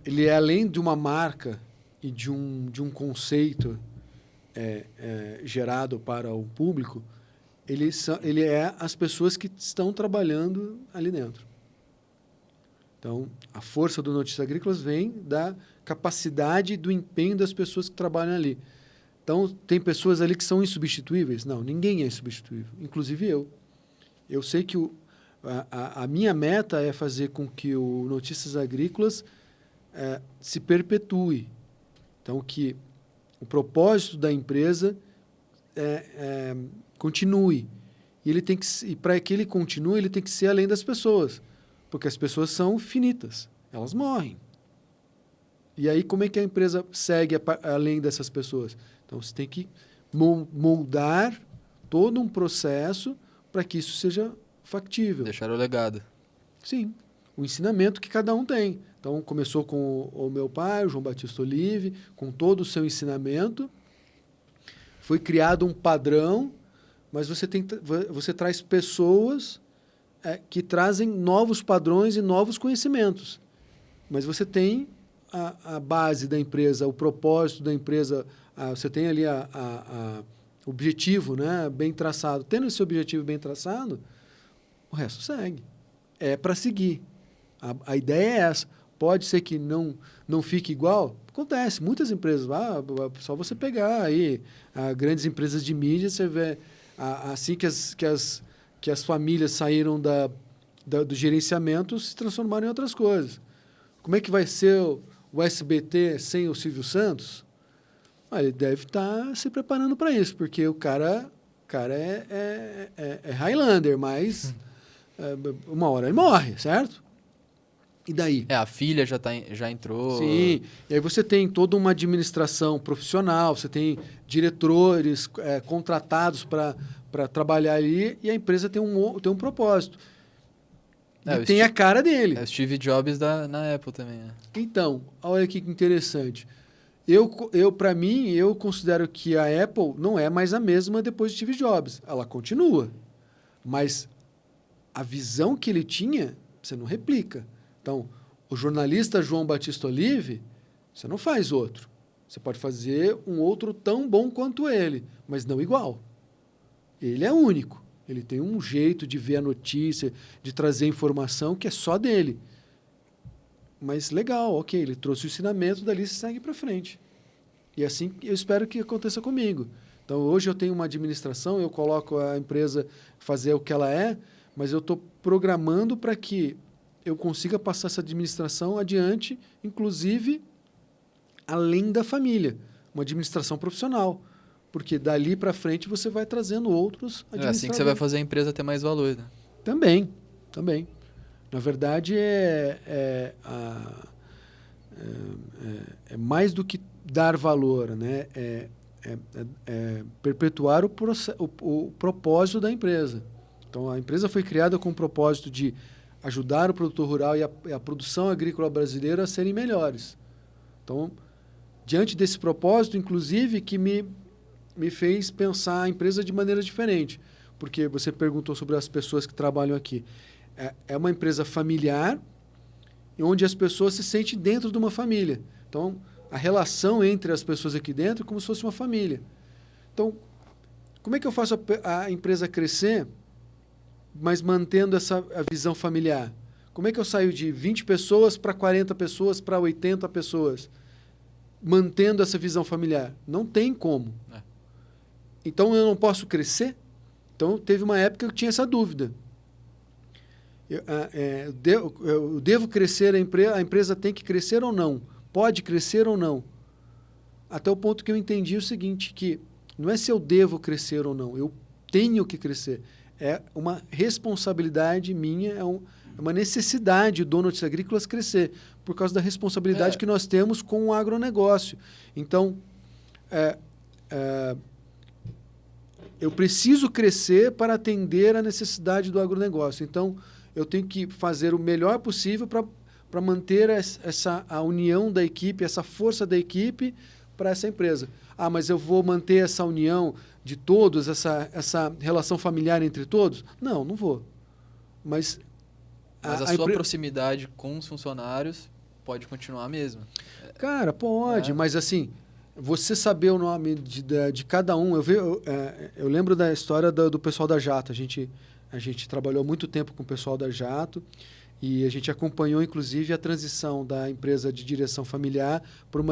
ele é além de uma marca e de um conceito gerado para o público, ele é as pessoas que estão trabalhando ali dentro. Então, a força do Notícias Agrícolas vem da capacidade e do empenho das pessoas que trabalham ali. Então, tem pessoas ali que são insubstituíveis? Não, ninguém é insubstituível, inclusive eu. Eu sei que a minha meta é fazer com que o Notícias Agrícolas se perpetue. Então, que o propósito da empresa continue. E para que ele continue, ele tem que ser além das pessoas, porque as pessoas são finitas, elas morrem. E aí, como é que a empresa segue além dessas pessoas? Então, você tem que moldar todo um processo para que isso seja factível. Deixar o legado. Sim, o ensinamento que cada um tem. Então, começou com o meu pai, o João Batista Olive, com todo o seu ensinamento. Foi criado um padrão, mas você traz pessoas que trazem novos padrões e novos conhecimentos. Mas você tem a base da empresa, o propósito da empresa, você tem ali o objetivo, né, bem traçado. Tendo esse objetivo bem traçado, o resto segue. É para seguir. A ideia é essa. Pode ser que não fique igual? Acontece. Muitas empresas, só você pegar aí grandes empresas de mídia, você vê assim que as famílias saíram do gerenciamento, se transformaram em outras coisas. Como é que vai ser o SBT sem o Silvio Santos? Ele deve estar se preparando para isso, porque o cara é Highlander, mas uma hora ele morre, certo? E daí? A filha já entrou. Sim, e aí você tem toda uma administração profissional, você tem diretores contratados para trabalhar ali, e a empresa tem um propósito. E tem a cara dele. É o Steve Jobs na Apple também. Né? Então, olha que interessante. Para mim, eu considero que a Apple não é mais a mesma depois de Steve Jobs. Ela continua. Mas a visão que ele tinha, você não replica. Então, o jornalista João Batista Olive, você não faz outro. Você pode fazer um outro tão bom quanto ele, mas não igual. Ele é único. Ele tem um jeito de ver a notícia, de trazer informação que é só dele. Mas legal, ok, ele trouxe o ensinamento, dali você segue para frente. E assim eu espero que aconteça comigo. Então, hoje eu tenho uma administração, eu coloco a empresa fazer o que ela é, mas eu estou programando para que eu consiga passar essa administração adiante, inclusive além da família, uma administração profissional. Porque dali para frente você vai trazendo outros administradores. É assim que você vai fazer a empresa ter mais valor. Né? Também. Na verdade, é mais do que dar valor, né? É perpetuar o propósito da empresa. Então, a empresa foi criada com o propósito de ajudar o produtor rural e a produção agrícola brasileira a serem melhores. Então, diante desse propósito, inclusive, que me fez pensar a empresa de maneira diferente. Porque você perguntou sobre as pessoas que trabalham aqui. É uma empresa familiar, onde as pessoas se sentem dentro de uma família. Então, a relação entre as pessoas aqui dentro é como se fosse uma família. Então, como é que eu faço a empresa crescer, mas mantendo a visão familiar? Como é que eu saio de 20 pessoas para 40 pessoas, para 80 pessoas, mantendo essa visão familiar? Não tem como. Então, eu não posso crescer? Então, teve uma época que eu tinha essa dúvida. Eu devo crescer, a empresa tem que crescer ou não? Pode crescer ou não? Até o ponto que eu entendi o seguinte, que não é se eu devo crescer ou não, eu tenho que crescer. É uma responsabilidade minha, é uma necessidade do Notícias Agrícolas crescer, por causa da responsabilidade que nós temos com o agronegócio. Então, eu preciso crescer para atender a necessidade do agronegócio. Então, eu tenho que fazer o melhor possível para manter a união da equipe, essa força da equipe para essa empresa. Ah, mas eu vou manter essa união de todos, essa relação familiar entre todos? Não, não vou. Mas a sua proximidade com os funcionários pode continuar a mesma. Cara, pode, mas assim, você saber o nome de cada um... Eu lembro da história do pessoal da Jato. A gente trabalhou muito tempo com o pessoal da Jato e a gente acompanhou, inclusive, a transição da empresa de direção familiar para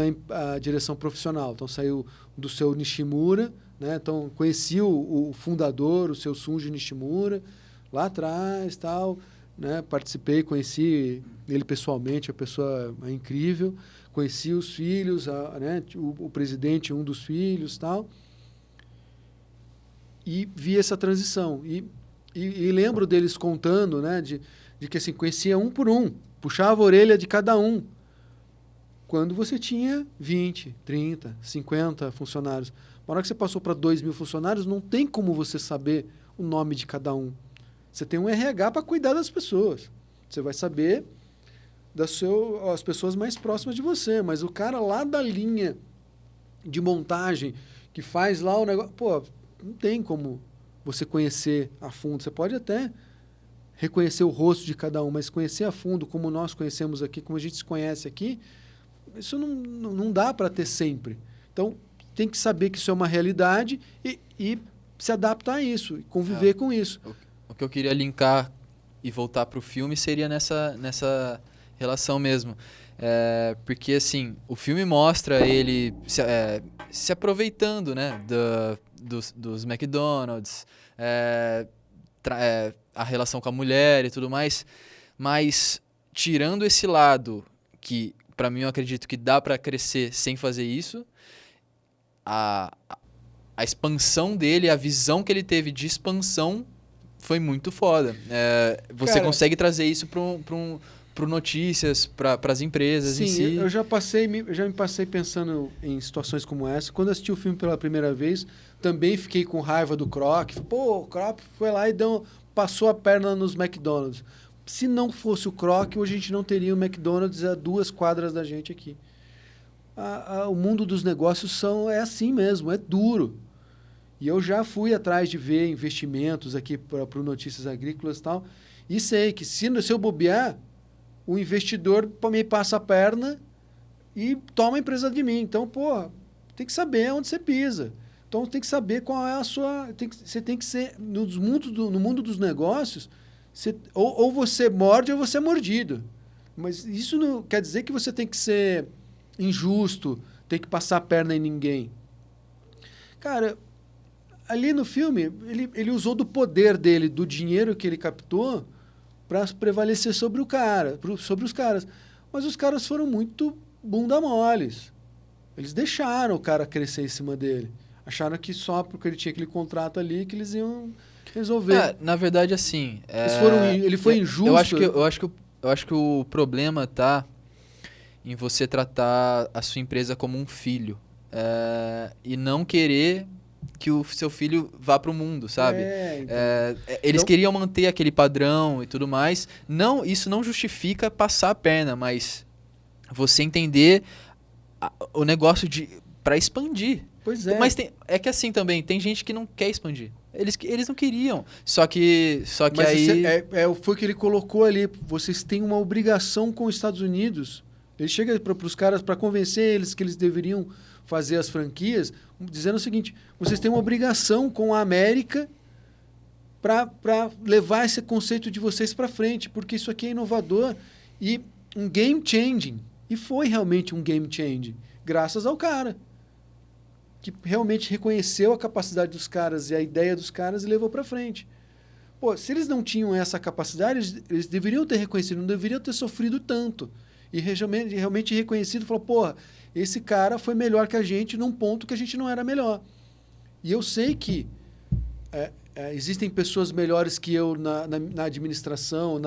a direção profissional. Então, saiu do seu Nishimura, né? Então, conheci o fundador, o seu Sunji Nishimura, lá atrás, tal, né? Participei, conheci ele pessoalmente, a pessoa incrível. Conheci os filhos, né? o presidente, um dos filhos, tal. E vi essa transição. E lembro deles contando, né, de que assim, conhecia um por um, puxava a orelha de cada um. Quando você tinha 20, 30, 50 funcionários. Na hora que você passou para 2.000 funcionários, não tem como você saber o nome de cada um. Você tem um RH para cuidar das pessoas. Você vai saber as pessoas mais próximas de você, mas o cara lá da linha de montagem que faz lá o negócio, pô, não tem como você conhecer a fundo. Você pode até reconhecer o rosto de cada um, mas conhecer a fundo, como nós conhecemos aqui, como a gente se conhece aqui, isso não dá para ter sempre. Então, tem que saber que isso é uma realidade e se adaptar a isso, e conviver com isso. O que eu queria linkar e voltar para o filme seria nessa relação mesmo. Porque, assim, o filme mostra ele se aproveitando, né, dos McDonald's, a relação com a mulher e tudo mais, mas tirando esse lado que, para mim, eu acredito que dá para crescer sem fazer isso, a expansão dele, a visão que ele teve de expansão foi muito foda. Você consegue trazer isso para notícias, para as empresas em si. Sim, eu já me passei pensando em situações como essa. Quando assisti o filme pela primeira vez, também fiquei com raiva do Kroc. Pô, o Kroc foi lá e passou a perna nos McDonald's. Se não fosse o Kroc, hoje a gente não teria o McDonald's a 2 quadras da gente aqui. O mundo dos negócios é assim mesmo, é duro. E eu já fui atrás de ver investimentos aqui para o Notícias Agrícolas e tal, e sei que se eu bobear, o investidor me passa a perna e toma a empresa de mim. Então, pô, tem que saber onde você pisa. Então, tem que saber qual é a sua... Você tem que ser... No mundo dos negócios, ou você morde ou você é mordido. Mas isso não quer dizer que você tem que ser injusto, tem que passar a perna em ninguém. Cara, ali no filme, ele usou do poder dele, do dinheiro que ele captou, para prevalecer sobre os caras. Mas os caras foram muito bunda moles. Eles deixaram o cara crescer em cima dele. Acharam que só porque ele tinha aquele contrato ali que eles iam... resolver. Na verdade, assim... Ele foi injusto. Eu acho que o problema tá em você tratar a sua empresa como um filho. E não querer que o seu filho vá para o mundo, sabe? Então. Eles queriam manter aquele padrão e tudo mais. Não, isso não justifica passar a perna, mas você entender o negócio para expandir. Pois é. Mas é que assim também, tem gente que não quer expandir. Eles não queriam. Só que Mas aí... foi o que ele colocou ali. Vocês têm uma obrigação com os Estados Unidos. Ele chega para os caras para convencer eles que eles deveriam fazer as franquias, dizendo o seguinte: vocês têm uma obrigação com a América para levar esse conceito de vocês para frente, porque isso aqui é inovador e um game changing. E foi realmente um game changing, graças ao cara que realmente reconheceu a capacidade dos caras e a ideia dos caras e levou para frente. Pô, se eles não tinham essa capacidade, eles deveriam ter reconhecido, não deveriam ter sofrido tanto. E realmente reconhecido, falou, porra, esse cara foi melhor que a gente num ponto que a gente não era melhor. E eu sei que existem pessoas melhores que eu na administração,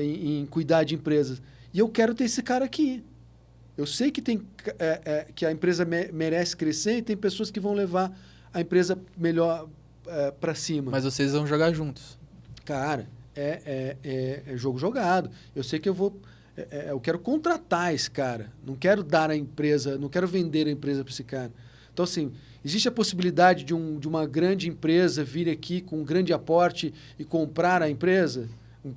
em cuidar de empresas. E eu quero ter esse cara aqui. Eu sei que que a empresa merece crescer e tem pessoas que vão levar a empresa melhor para cima. Mas vocês vão jogar juntos. Cara, é jogo jogado. Eu sei que eu quero contratar esse cara. Não quero dar a empresa, não quero vender a empresa para esse cara. Então, assim, existe a possibilidade de uma grande empresa vir aqui com um grande aporte e comprar a empresa?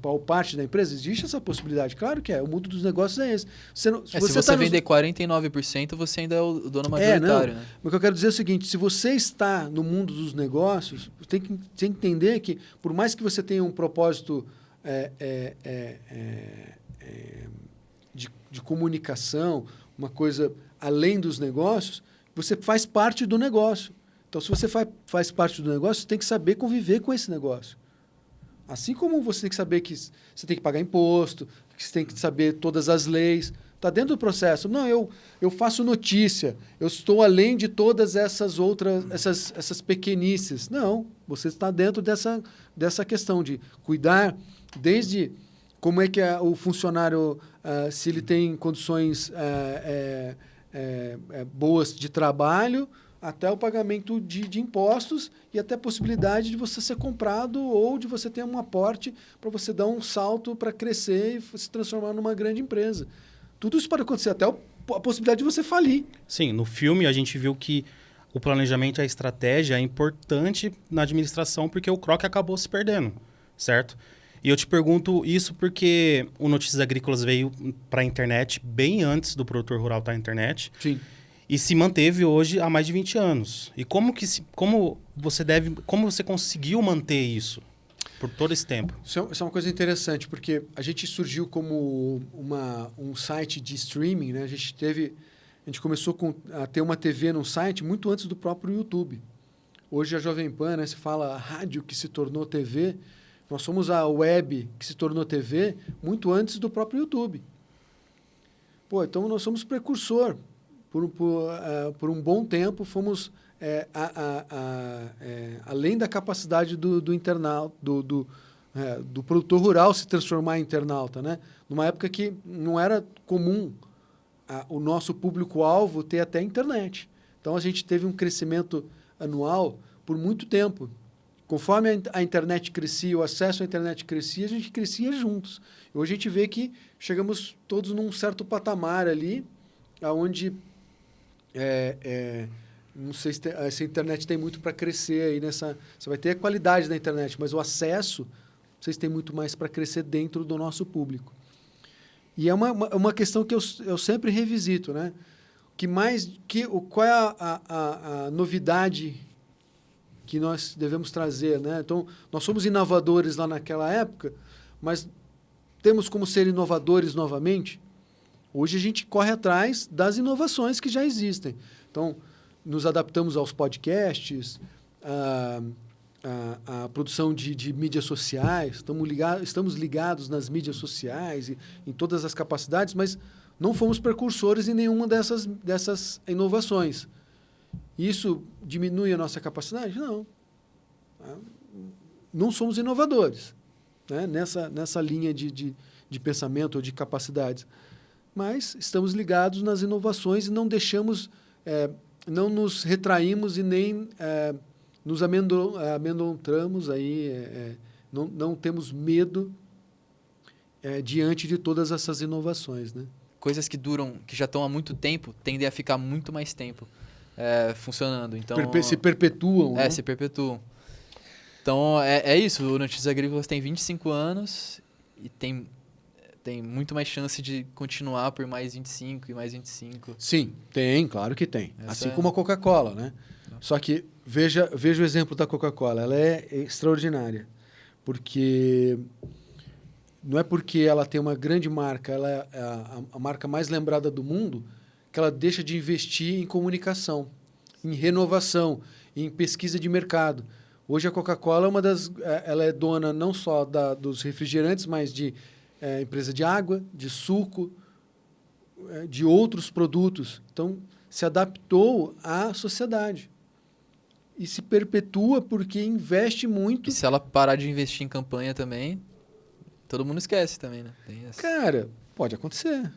Ou parte da empresa? Existe essa possibilidade? Claro que é. O mundo dos negócios é esse. Se você vender 49%, você ainda é o dono majoritário. Né? Mas o que eu quero dizer é o seguinte: se você está no mundo dos negócios, tem que entender que, por mais que você tenha um propósito de comunicação, uma coisa além dos negócios, você faz parte do negócio. Então, se você faz parte do negócio, você tem que saber conviver com esse negócio. Assim como você tem que saber que você tem que pagar imposto, que você tem que saber todas as leis. Está dentro do processo. Não, eu faço notícia, eu estou além de todas essas outras, essas pequenices. Não, você está dentro dessa questão de cuidar desde como é que o funcionário, se ele tem condições boas de trabalho, até o pagamento de impostos e até a possibilidade de você ser comprado ou de você ter um aporte para você dar um salto para crescer e se transformar numa grande empresa. Tudo isso pode acontecer, até a possibilidade de você falir. Sim, no filme a gente viu que o planejamento e a estratégia é importante na administração porque o Kroc acabou se perdendo, certo? E eu te pergunto isso porque o Notícias Agrícolas veio para a internet bem antes do Produtor Rural estar na internet. Sim. E se manteve hoje há mais de 20 anos. E como você conseguiu manter isso por todo esse tempo? Isso é uma coisa interessante, porque a gente surgiu como um site de streaming, né? A gente começou a ter uma TV num site muito antes do próprio YouTube. Hoje a Jovem Pan, né, se fala a rádio que se tornou TV. Nós somos a web que se tornou TV muito antes do próprio YouTube. Pô, então nós somos precursor. Por um bom tempo, fomos além da capacidade do internauta, do produtor rural se transformar em internauta, né? Numa época que não era comum o nosso público-alvo ter até internet. Então, a gente teve um crescimento anual por muito tempo. Conforme a internet crescia, o acesso à internet crescia, a gente crescia juntos. Hoje a gente vê que chegamos todos num certo patamar ali, onde... não sei se essa internet tem muito para crescer aí nessa. Você vai ter a qualidade da internet, mas o acesso, vocês têm muito mais para crescer dentro do nosso público. E é uma questão que eu sempre revisito, né? Qual é a novidade que nós devemos trazer, né? Então, nós somos inovadores lá naquela época, mas temos como ser inovadores novamente. Hoje a gente corre atrás das inovações que já existem. Então, nos adaptamos aos podcasts, à produção de mídias sociais, estamos ligados nas mídias sociais e em todas as capacidades, mas não fomos precursores em nenhuma dessas inovações. Isso diminui a nossa capacidade? Não. não somos inovadores, né? Nessa linha de pensamento ou de capacidades. Mas estamos ligados nas inovações e não deixamos, não nos retraímos e nem nos amedrontamos aí, não temos medo diante de todas essas inovações, né? Coisas que duram, que já estão há muito tempo, tendem a ficar muito mais tempo funcionando. Então, Se perpetuam. Né? se perpetuam. Então, é isso. O Notícias Agrícolas tem 25 anos e tem muito mais chance de continuar por mais 25 e mais 25. Sim, tem, claro que tem. Essa assim como a Coca-Cola, né? Só que veja o exemplo da Coca-Cola. Ela é extraordinária. Porque não é porque ela tem uma grande marca, ela é a marca mais lembrada do mundo, que ela deixa de investir em comunicação, em renovação, em pesquisa de mercado. Hoje a Coca-Cola ela é dona não só dos refrigerantes, mas de empresa de água, de suco, de outros produtos. Então, se adaptou à sociedade. E se perpetua porque investe muito. E se ela parar de investir em campanha também, todo mundo esquece também, né? Tem essa. Cara, pode acontecer.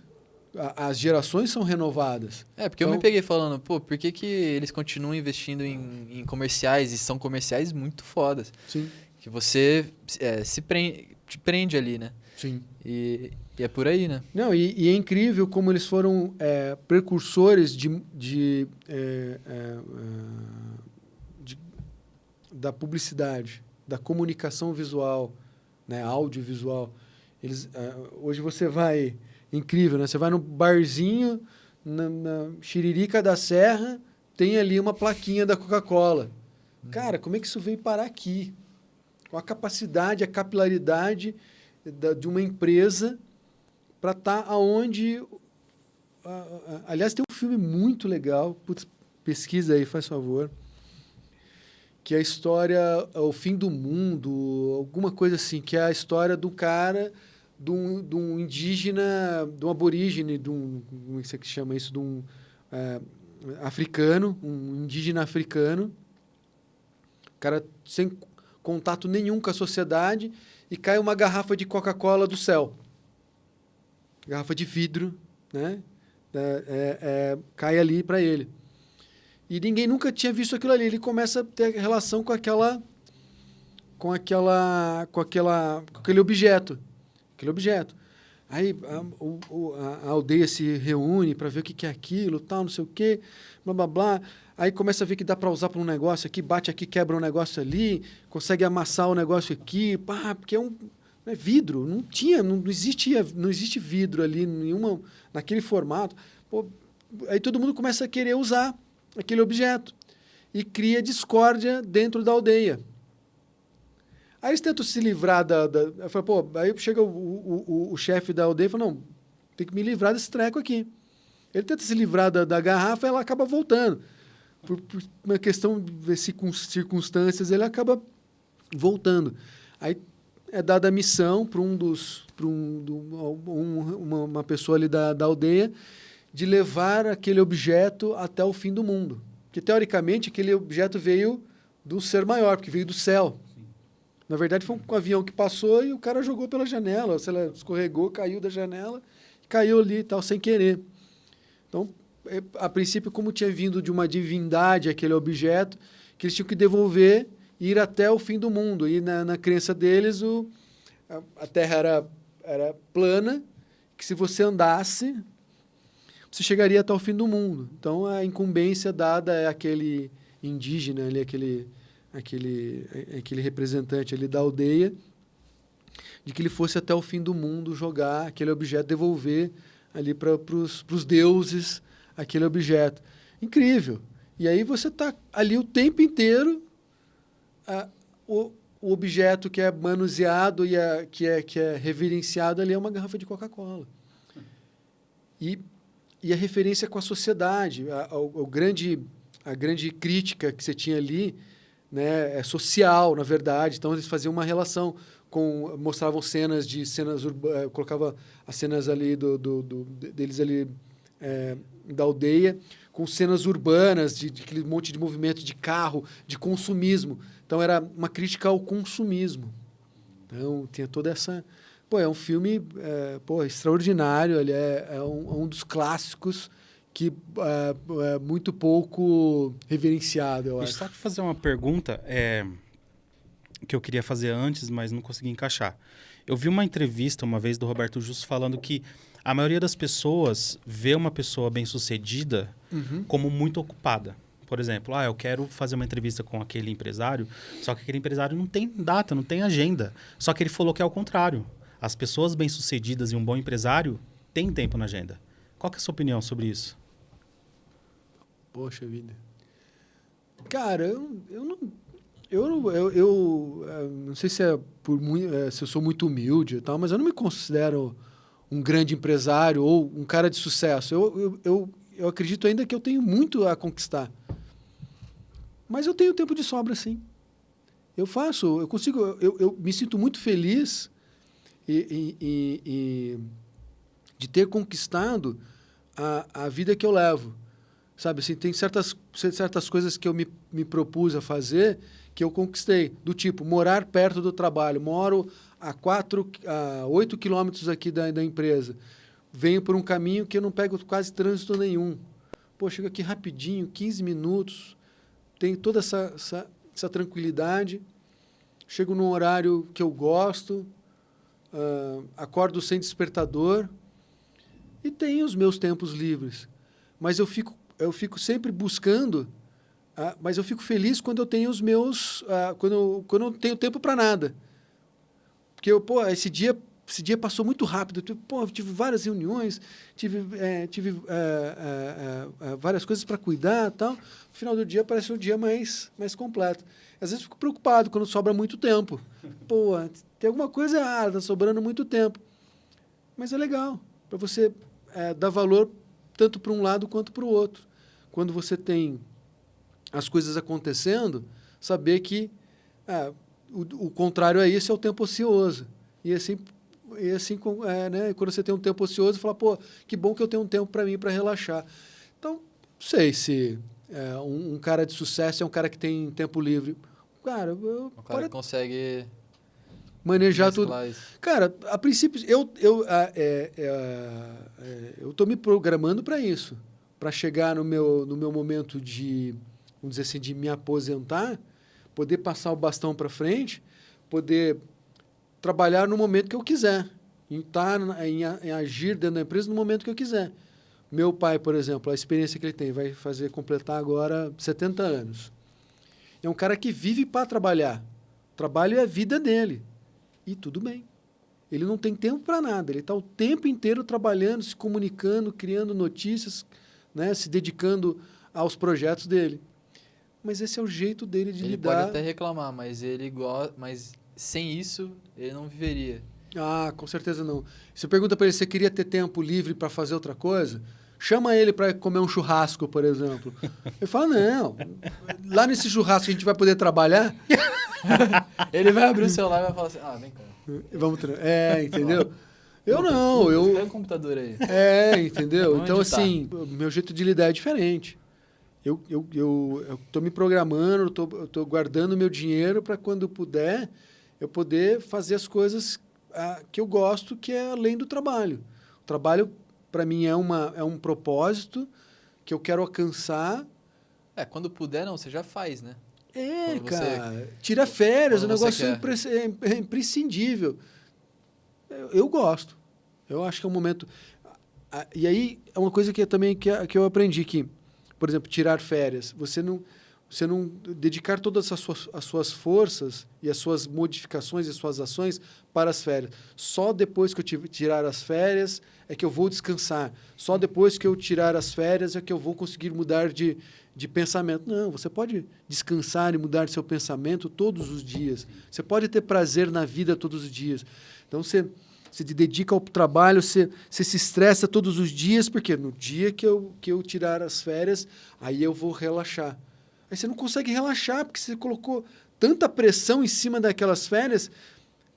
As gerações são renovadas. Porque eu me peguei falando, por que eles continuam investindo em comerciais, e são comerciais muito fodas. Sim. Que você te prende ali, né? Sim. E é por aí, né? Não, e é incrível como eles foram precursores da publicidade, da comunicação visual, né, audiovisual. Hoje você vai... Incrível, né? Você vai no barzinho, na Xiririca da Serra, tem ali uma plaquinha da Coca-Cola. Cara, como é que isso veio parar aqui? Com a capacidade, a capilaridade de uma empresa para estar aonde... aliás, tem um filme muito legal, putz, pesquisa aí, faz favor, que é a história, O Fim do Mundo, alguma coisa assim, que é a história do cara... De um indígena, de um aborígene, como é que você chama isso? De um africano, um indígena africano, cara sem contato nenhum com a sociedade, e cai uma garrafa de Coca-Cola do céu. Garrafa de vidro, né? Cai ali para ele. E ninguém nunca tinha visto aquilo ali. Ele começa a ter relação com aquele objeto. Aí a aldeia se reúne para ver o que é aquilo, tal, não sei o quê, blá, blá, blá. Aí começa a ver que dá para usar para um negócio aqui, bate aqui, quebra um negócio ali, consegue amassar o negócio aqui, porque é vidro, não existe vidro ali, naquele formato. Aí todo mundo começa a querer usar aquele objeto e cria discórdia dentro da aldeia. Aí eles tentam se livrar eu falo, aí chega o chefe da aldeia e fala, não, tem que me livrar desse treco aqui. Ele tenta se livrar da garrafa e ela acaba voltando. Por uma questão de circunstâncias, ele acaba voltando. Aí é dada a missão para uma pessoa ali da aldeia de levar aquele objeto até o fim do mundo. Porque, teoricamente, aquele objeto veio do ser maior, porque veio do céu. Na verdade, foi um avião que passou e o cara jogou pela janela, sei lá, escorregou, caiu da janela, caiu ali e tal, sem querer. Então, a princípio, como tinha vindo de uma divindade aquele objeto, que eles tinham que devolver e ir até o fim do mundo. E na crença deles, a Terra era plana, que se você andasse, você chegaria até o fim do mundo. Então, a incumbência dada é aquele indígena ali, aquele representante ali da aldeia, de que ele fosse até o fim do mundo jogar aquele objeto, devolver ali para os deuses aquele objeto. Incrível. E aí você está ali o tempo inteiro, o objeto que é manuseado e que é reverenciado ali é uma garrafa de Coca-Cola. E a referência com a sociedade, a grande crítica que você tinha ali, né, é social, na verdade. Então, eles faziam uma relação mostravam cenas urbanas, colocava as cenas ali deles ali da aldeia, com cenas urbanas, de aquele monte de movimento de carro, de consumismo. Então, era uma crítica ao consumismo. Então, tinha toda essa... Pô, é um filme extraordinário. Ele é um dos clássicos que é muito pouco reverenciado, eu acho. Só te fazer uma pergunta que eu queria fazer antes, mas não consegui encaixar. Eu vi uma entrevista uma vez do Roberto Justo falando que a maioria das pessoas vê uma pessoa bem-sucedida como muito ocupada. Por exemplo, eu quero fazer uma entrevista com aquele empresário, só que aquele empresário não tem data, não tem agenda. Só que ele falou que é o contrário. As pessoas bem-sucedidas e um bom empresário têm tempo na agenda. Qual que é a sua opinião sobre isso? Poxa vida. Cara, eu não sei se se eu sou muito humilde e tal, mas eu não me considero um grande empresário ou um cara de sucesso. Eu acredito ainda que eu tenho muito a conquistar. Mas eu tenho tempo de sobra, sim. Eu me sinto muito feliz de ter conquistado a vida que eu levo. Sabe, assim, tem certas coisas que eu me propus a fazer que eu conquistei. Do tipo, morar perto do trabalho. Moro a 8 quilômetros aqui da empresa. Venho por um caminho que eu não pego quase trânsito nenhum. Pô, chego aqui rapidinho, 15 minutos. Tenho toda essa tranquilidade. Chego num horário que eu gosto. Acordo sem despertador. E tenho os meus tempos livres. Mas eu fico sempre buscando, mas eu fico feliz quando eu tenho os meus... quando eu não tenho tempo para nada. Porque esse dia passou muito rápido. Eu tive várias reuniões, tive várias coisas para cuidar e tal. No final do dia parece um dia mais completo. Às vezes fico preocupado quando sobra muito tempo. Tem alguma coisa errada, sobrando muito tempo. Mas é legal, para você dar valor tanto para um lado quanto para o outro. Quando você tem as coisas acontecendo, saber que o contrário a isso é o tempo ocioso. E assim né? Quando você tem um tempo ocioso, fala, que bom que eu tenho um tempo para mim, para relaxar. Então, não sei se um cara de sucesso é um cara que tem tempo livre. Cara, o cara que consegue manejar tudo. Isso. Cara, a princípio, eu estou me programando para isso. Para chegar no meu momento de, vamos dizer assim, de me aposentar, poder passar o bastão para frente, poder trabalhar no momento que eu quiser, em agir dentro da empresa no momento que eu quiser. Meu pai, por exemplo, a experiência que ele tem, vai completar agora 70 anos. É um cara que vive para trabalhar. O trabalho é a vida dele. E tudo bem. Ele não tem tempo para nada. Ele está o tempo inteiro trabalhando, se comunicando, criando notícias, né, se dedicando aos projetos dele. Mas esse é o jeito dele de lidar. Ele pode até reclamar, mas mas sem isso ele não viveria. Com certeza não. Você pergunta para ele se você queria ter tempo livre para fazer outra coisa, chama ele para comer um churrasco, por exemplo. Ele fala, não, lá nesse churrasco a gente vai poder trabalhar. Ele vai abrir o celular e vai falar assim, vem cá. Vamos entendeu? Eu não, Pega o computador aí. Entendeu? Vamos então, editar. assim, o meu jeito de lidar é diferente. Eu tô me programando, eu tô guardando meu dinheiro para quando puder, eu poder fazer as coisas que eu gosto, que é além do trabalho. O trabalho, para mim, é um propósito que eu quero alcançar. Quando puder, não, você já faz, né? Cara, tira férias, o negócio é imprescindível. Eu gosto. Eu acho que é um momento... E aí, é uma coisa que que eu aprendi que, por exemplo, tirar férias. Você não dedicar todas as suas forças e as suas modificações e as suas ações para as férias. Só depois que eu tirar as férias é que eu vou descansar. Só depois que eu tirar as férias é que eu vou conseguir mudar de pensamento. Não, você pode descansar e mudar seu pensamento todos os dias. Você pode ter prazer na vida todos os dias. Então, você se dedica ao trabalho, você se estressa todos os dias, porque no dia que eu tirar as férias, aí eu vou relaxar. Aí você não consegue relaxar, porque você colocou tanta pressão em cima daquelas férias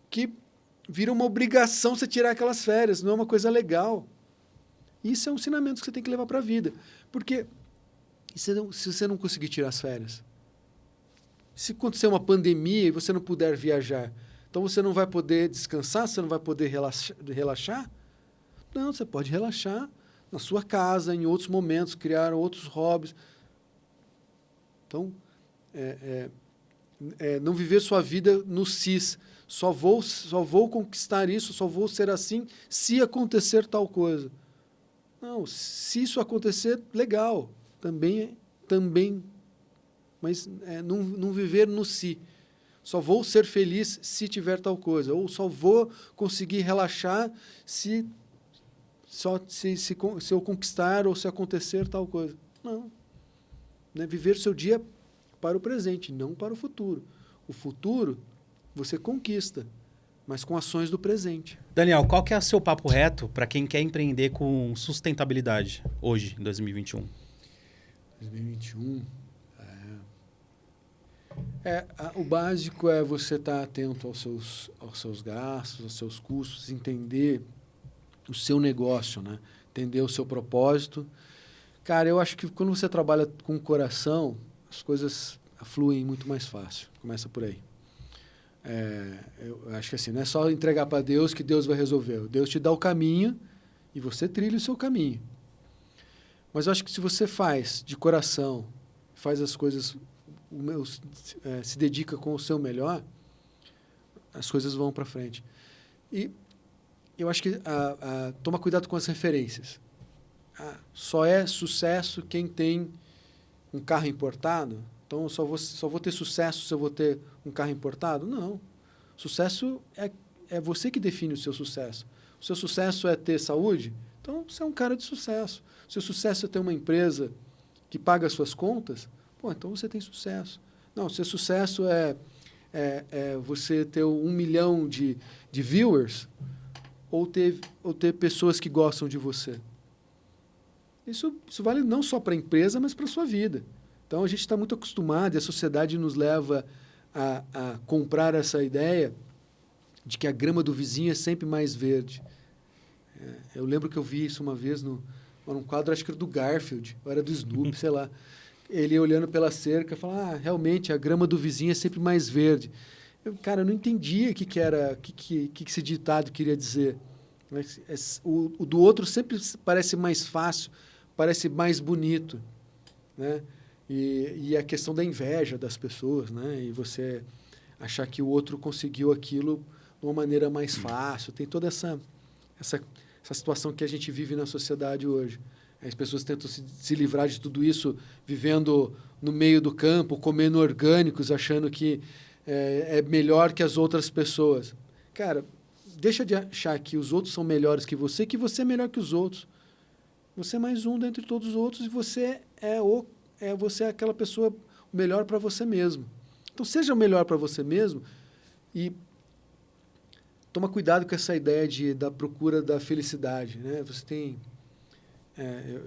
que vira uma obrigação você tirar aquelas férias, não é uma coisa legal. Isso é um ensinamento que você tem que levar para a vida. Porque se você não conseguir tirar as férias, se acontecer uma pandemia e você não puder viajar, então você não vai poder descansar, você não vai poder relaxar? Não, você pode relaxar na sua casa, em outros momentos, criar outros hobbies. Então, não viver sua vida no cis. Só vou conquistar isso, só vou ser assim se acontecer tal coisa. Não, se isso acontecer, legal. Também. Mas não viver no si. Só vou ser feliz se tiver tal coisa. Ou só vou conseguir relaxar se eu conquistar ou se acontecer tal coisa. Não. Né? Viver seu dia para o presente, não para o futuro. O futuro você conquista, mas com ações do presente. Daniel, qual que é o seu papo reto para quem quer empreender com sustentabilidade hoje, em 2021? 2021... o básico é você estar atento aos seus gastos, aos seus custos, entender o seu negócio, né? Entender o seu propósito. Cara, eu acho que quando você trabalha com o coração, as coisas fluem muito mais fácil. Começa por aí. Eu acho que assim, não é só entregar para Deus que Deus vai resolver. Deus te dá o caminho e você trilha o seu caminho. Mas eu acho que se você faz de coração, faz as coisas, se dedica com o seu melhor, as coisas vão para frente. E eu acho que toma cuidado com as referências. Só é sucesso quem tem um carro importado. Então, só vou ter sucesso se eu vou ter um carro importado? Não. Sucesso é você que define o seu sucesso. O seu sucesso é ter saúde? Então, você é um cara de sucesso. O seu sucesso é ter uma empresa que paga as suas contas? Pô, então você tem sucesso. Não, o seu sucesso é você ter 1 milhão de viewers ou ter pessoas que gostam de você. Isso vale não só para a empresa, mas para a sua vida. Então, a gente está muito acostumado e a sociedade nos leva a comprar essa ideia de que a grama do vizinho é sempre mais verde. Eu lembro que eu vi isso uma vez num quadro, acho que era do Garfield, ou era do Snoopy, sei lá. Ele olhando pela cerca, falando, realmente, a grama do vizinho é sempre mais verde. Eu não entendia o que esse ditado queria dizer. O do outro sempre parece mais fácil, parece mais bonito, né? E a questão da inveja das pessoas, né? E você achar que o outro conseguiu aquilo de uma maneira mais fácil. Tem toda essa situação que a gente vive na sociedade hoje. As pessoas tentam se livrar de tudo isso vivendo no meio do campo, comendo orgânicos, achando que é melhor que as outras pessoas. Cara, deixa de achar que os outros são melhores que você é melhor que os outros. Você é mais um dentre todos os outros e você você é aquela pessoa melhor para você mesmo. Então, seja o melhor para você mesmo e toma cuidado com essa ideia da procura da felicidade, né? Você tem...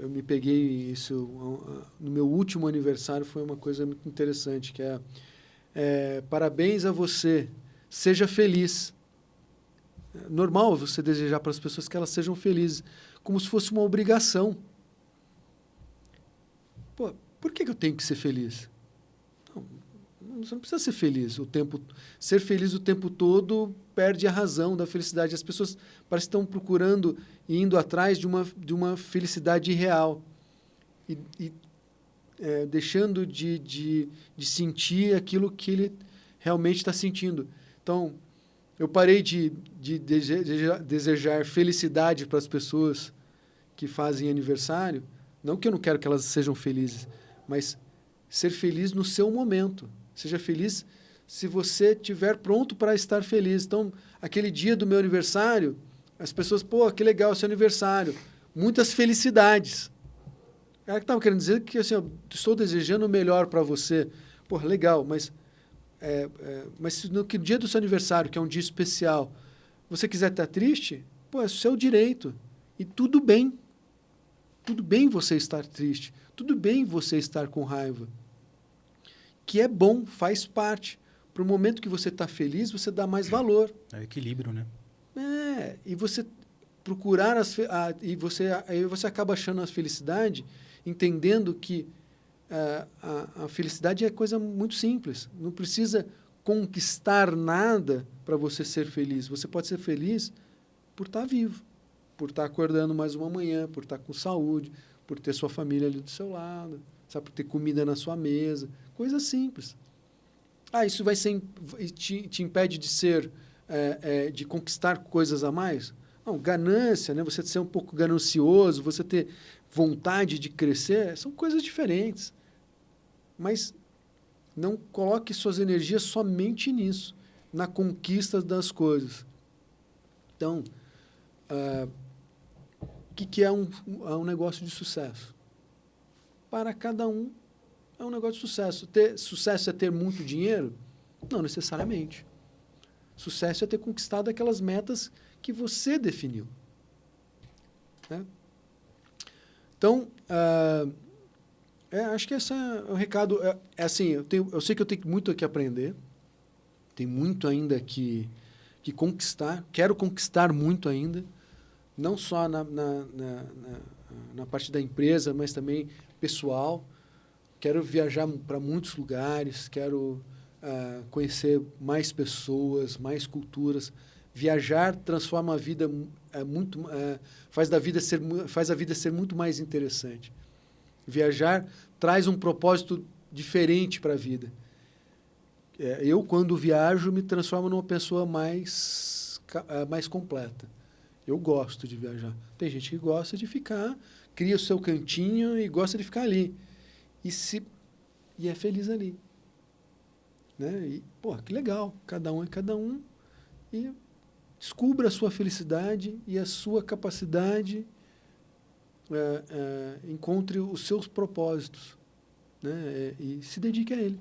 eu me peguei isso no meu último aniversário, foi uma coisa muito interessante, que parabéns a você, seja feliz. Normal você desejar para as pessoas que elas sejam felizes, como se fosse uma obrigação. Pô, por que eu tenho que ser feliz? Não, você não precisa ser feliz. Ser feliz o tempo todo perde a razão da felicidade. As pessoas parecem que estão procurando e indo atrás de uma felicidade irreal. Deixando de sentir aquilo que ele realmente está sentindo. Então, eu parei de desejar felicidade para as pessoas que fazem aniversário. Não que eu não quero que elas sejam felizes, mas ser feliz no seu momento. Seja feliz se você estiver pronto para estar feliz. Então, aquele dia do meu aniversário, as pessoas, pô, que legal, seu aniversário. Muitas felicidades. Ela estava querendo dizer que assim, eu estou desejando o melhor para você. Pô, legal, mas se no dia do seu aniversário, que é um dia especial, você quiser estar triste, pô, é o seu direito. E tudo bem. Tudo bem você estar triste. Tudo bem você estar com raiva. Que é bom, faz parte. Para o momento que você está feliz, você dá mais valor. É equilíbrio, né? E você procurar aí você acaba achando a felicidade, entendendo que a felicidade é coisa muito simples. Não precisa conquistar nada para você ser feliz. Você pode ser feliz por estar vivo, por estar acordando mais uma manhã, por estar com saúde, por ter sua família ali do seu lado, sabe, por ter comida na sua mesa. Coisa simples. Isso vai te impede de ser, de conquistar coisas a mais? Não, ganância, né? Você ser um pouco ganancioso, você ter vontade de crescer, são coisas diferentes. Mas não coloque suas energias somente nisso, na conquista das coisas. Então, o que é um negócio de sucesso? Para cada um, é um negócio de sucesso. Sucesso é ter muito dinheiro? Não necessariamente. Sucesso é ter conquistado aquelas metas que você definiu. Né? Então, acho que esse é o recado. Assim, eu sei que eu tenho muito aqui a aprender, tem muito ainda que conquistar, quero conquistar muito ainda, não só na parte da empresa, mas também pessoal. Quero viajar para muitos lugares, quero conhecer mais pessoas, mais culturas. Viajar transforma a vida faz a vida ser muito mais interessante. Viajar traz um propósito diferente para a vida. Eu, quando viajo, me transformo numa pessoa mais completa. Eu gosto de viajar. Tem gente que gosta de ficar, cria o seu cantinho e gosta de ficar ali. E é feliz ali. Né? E, que legal. Cada um é cada um. E descubra a sua felicidade e a sua capacidade. Encontre os seus propósitos. Né? E se dedique a ele.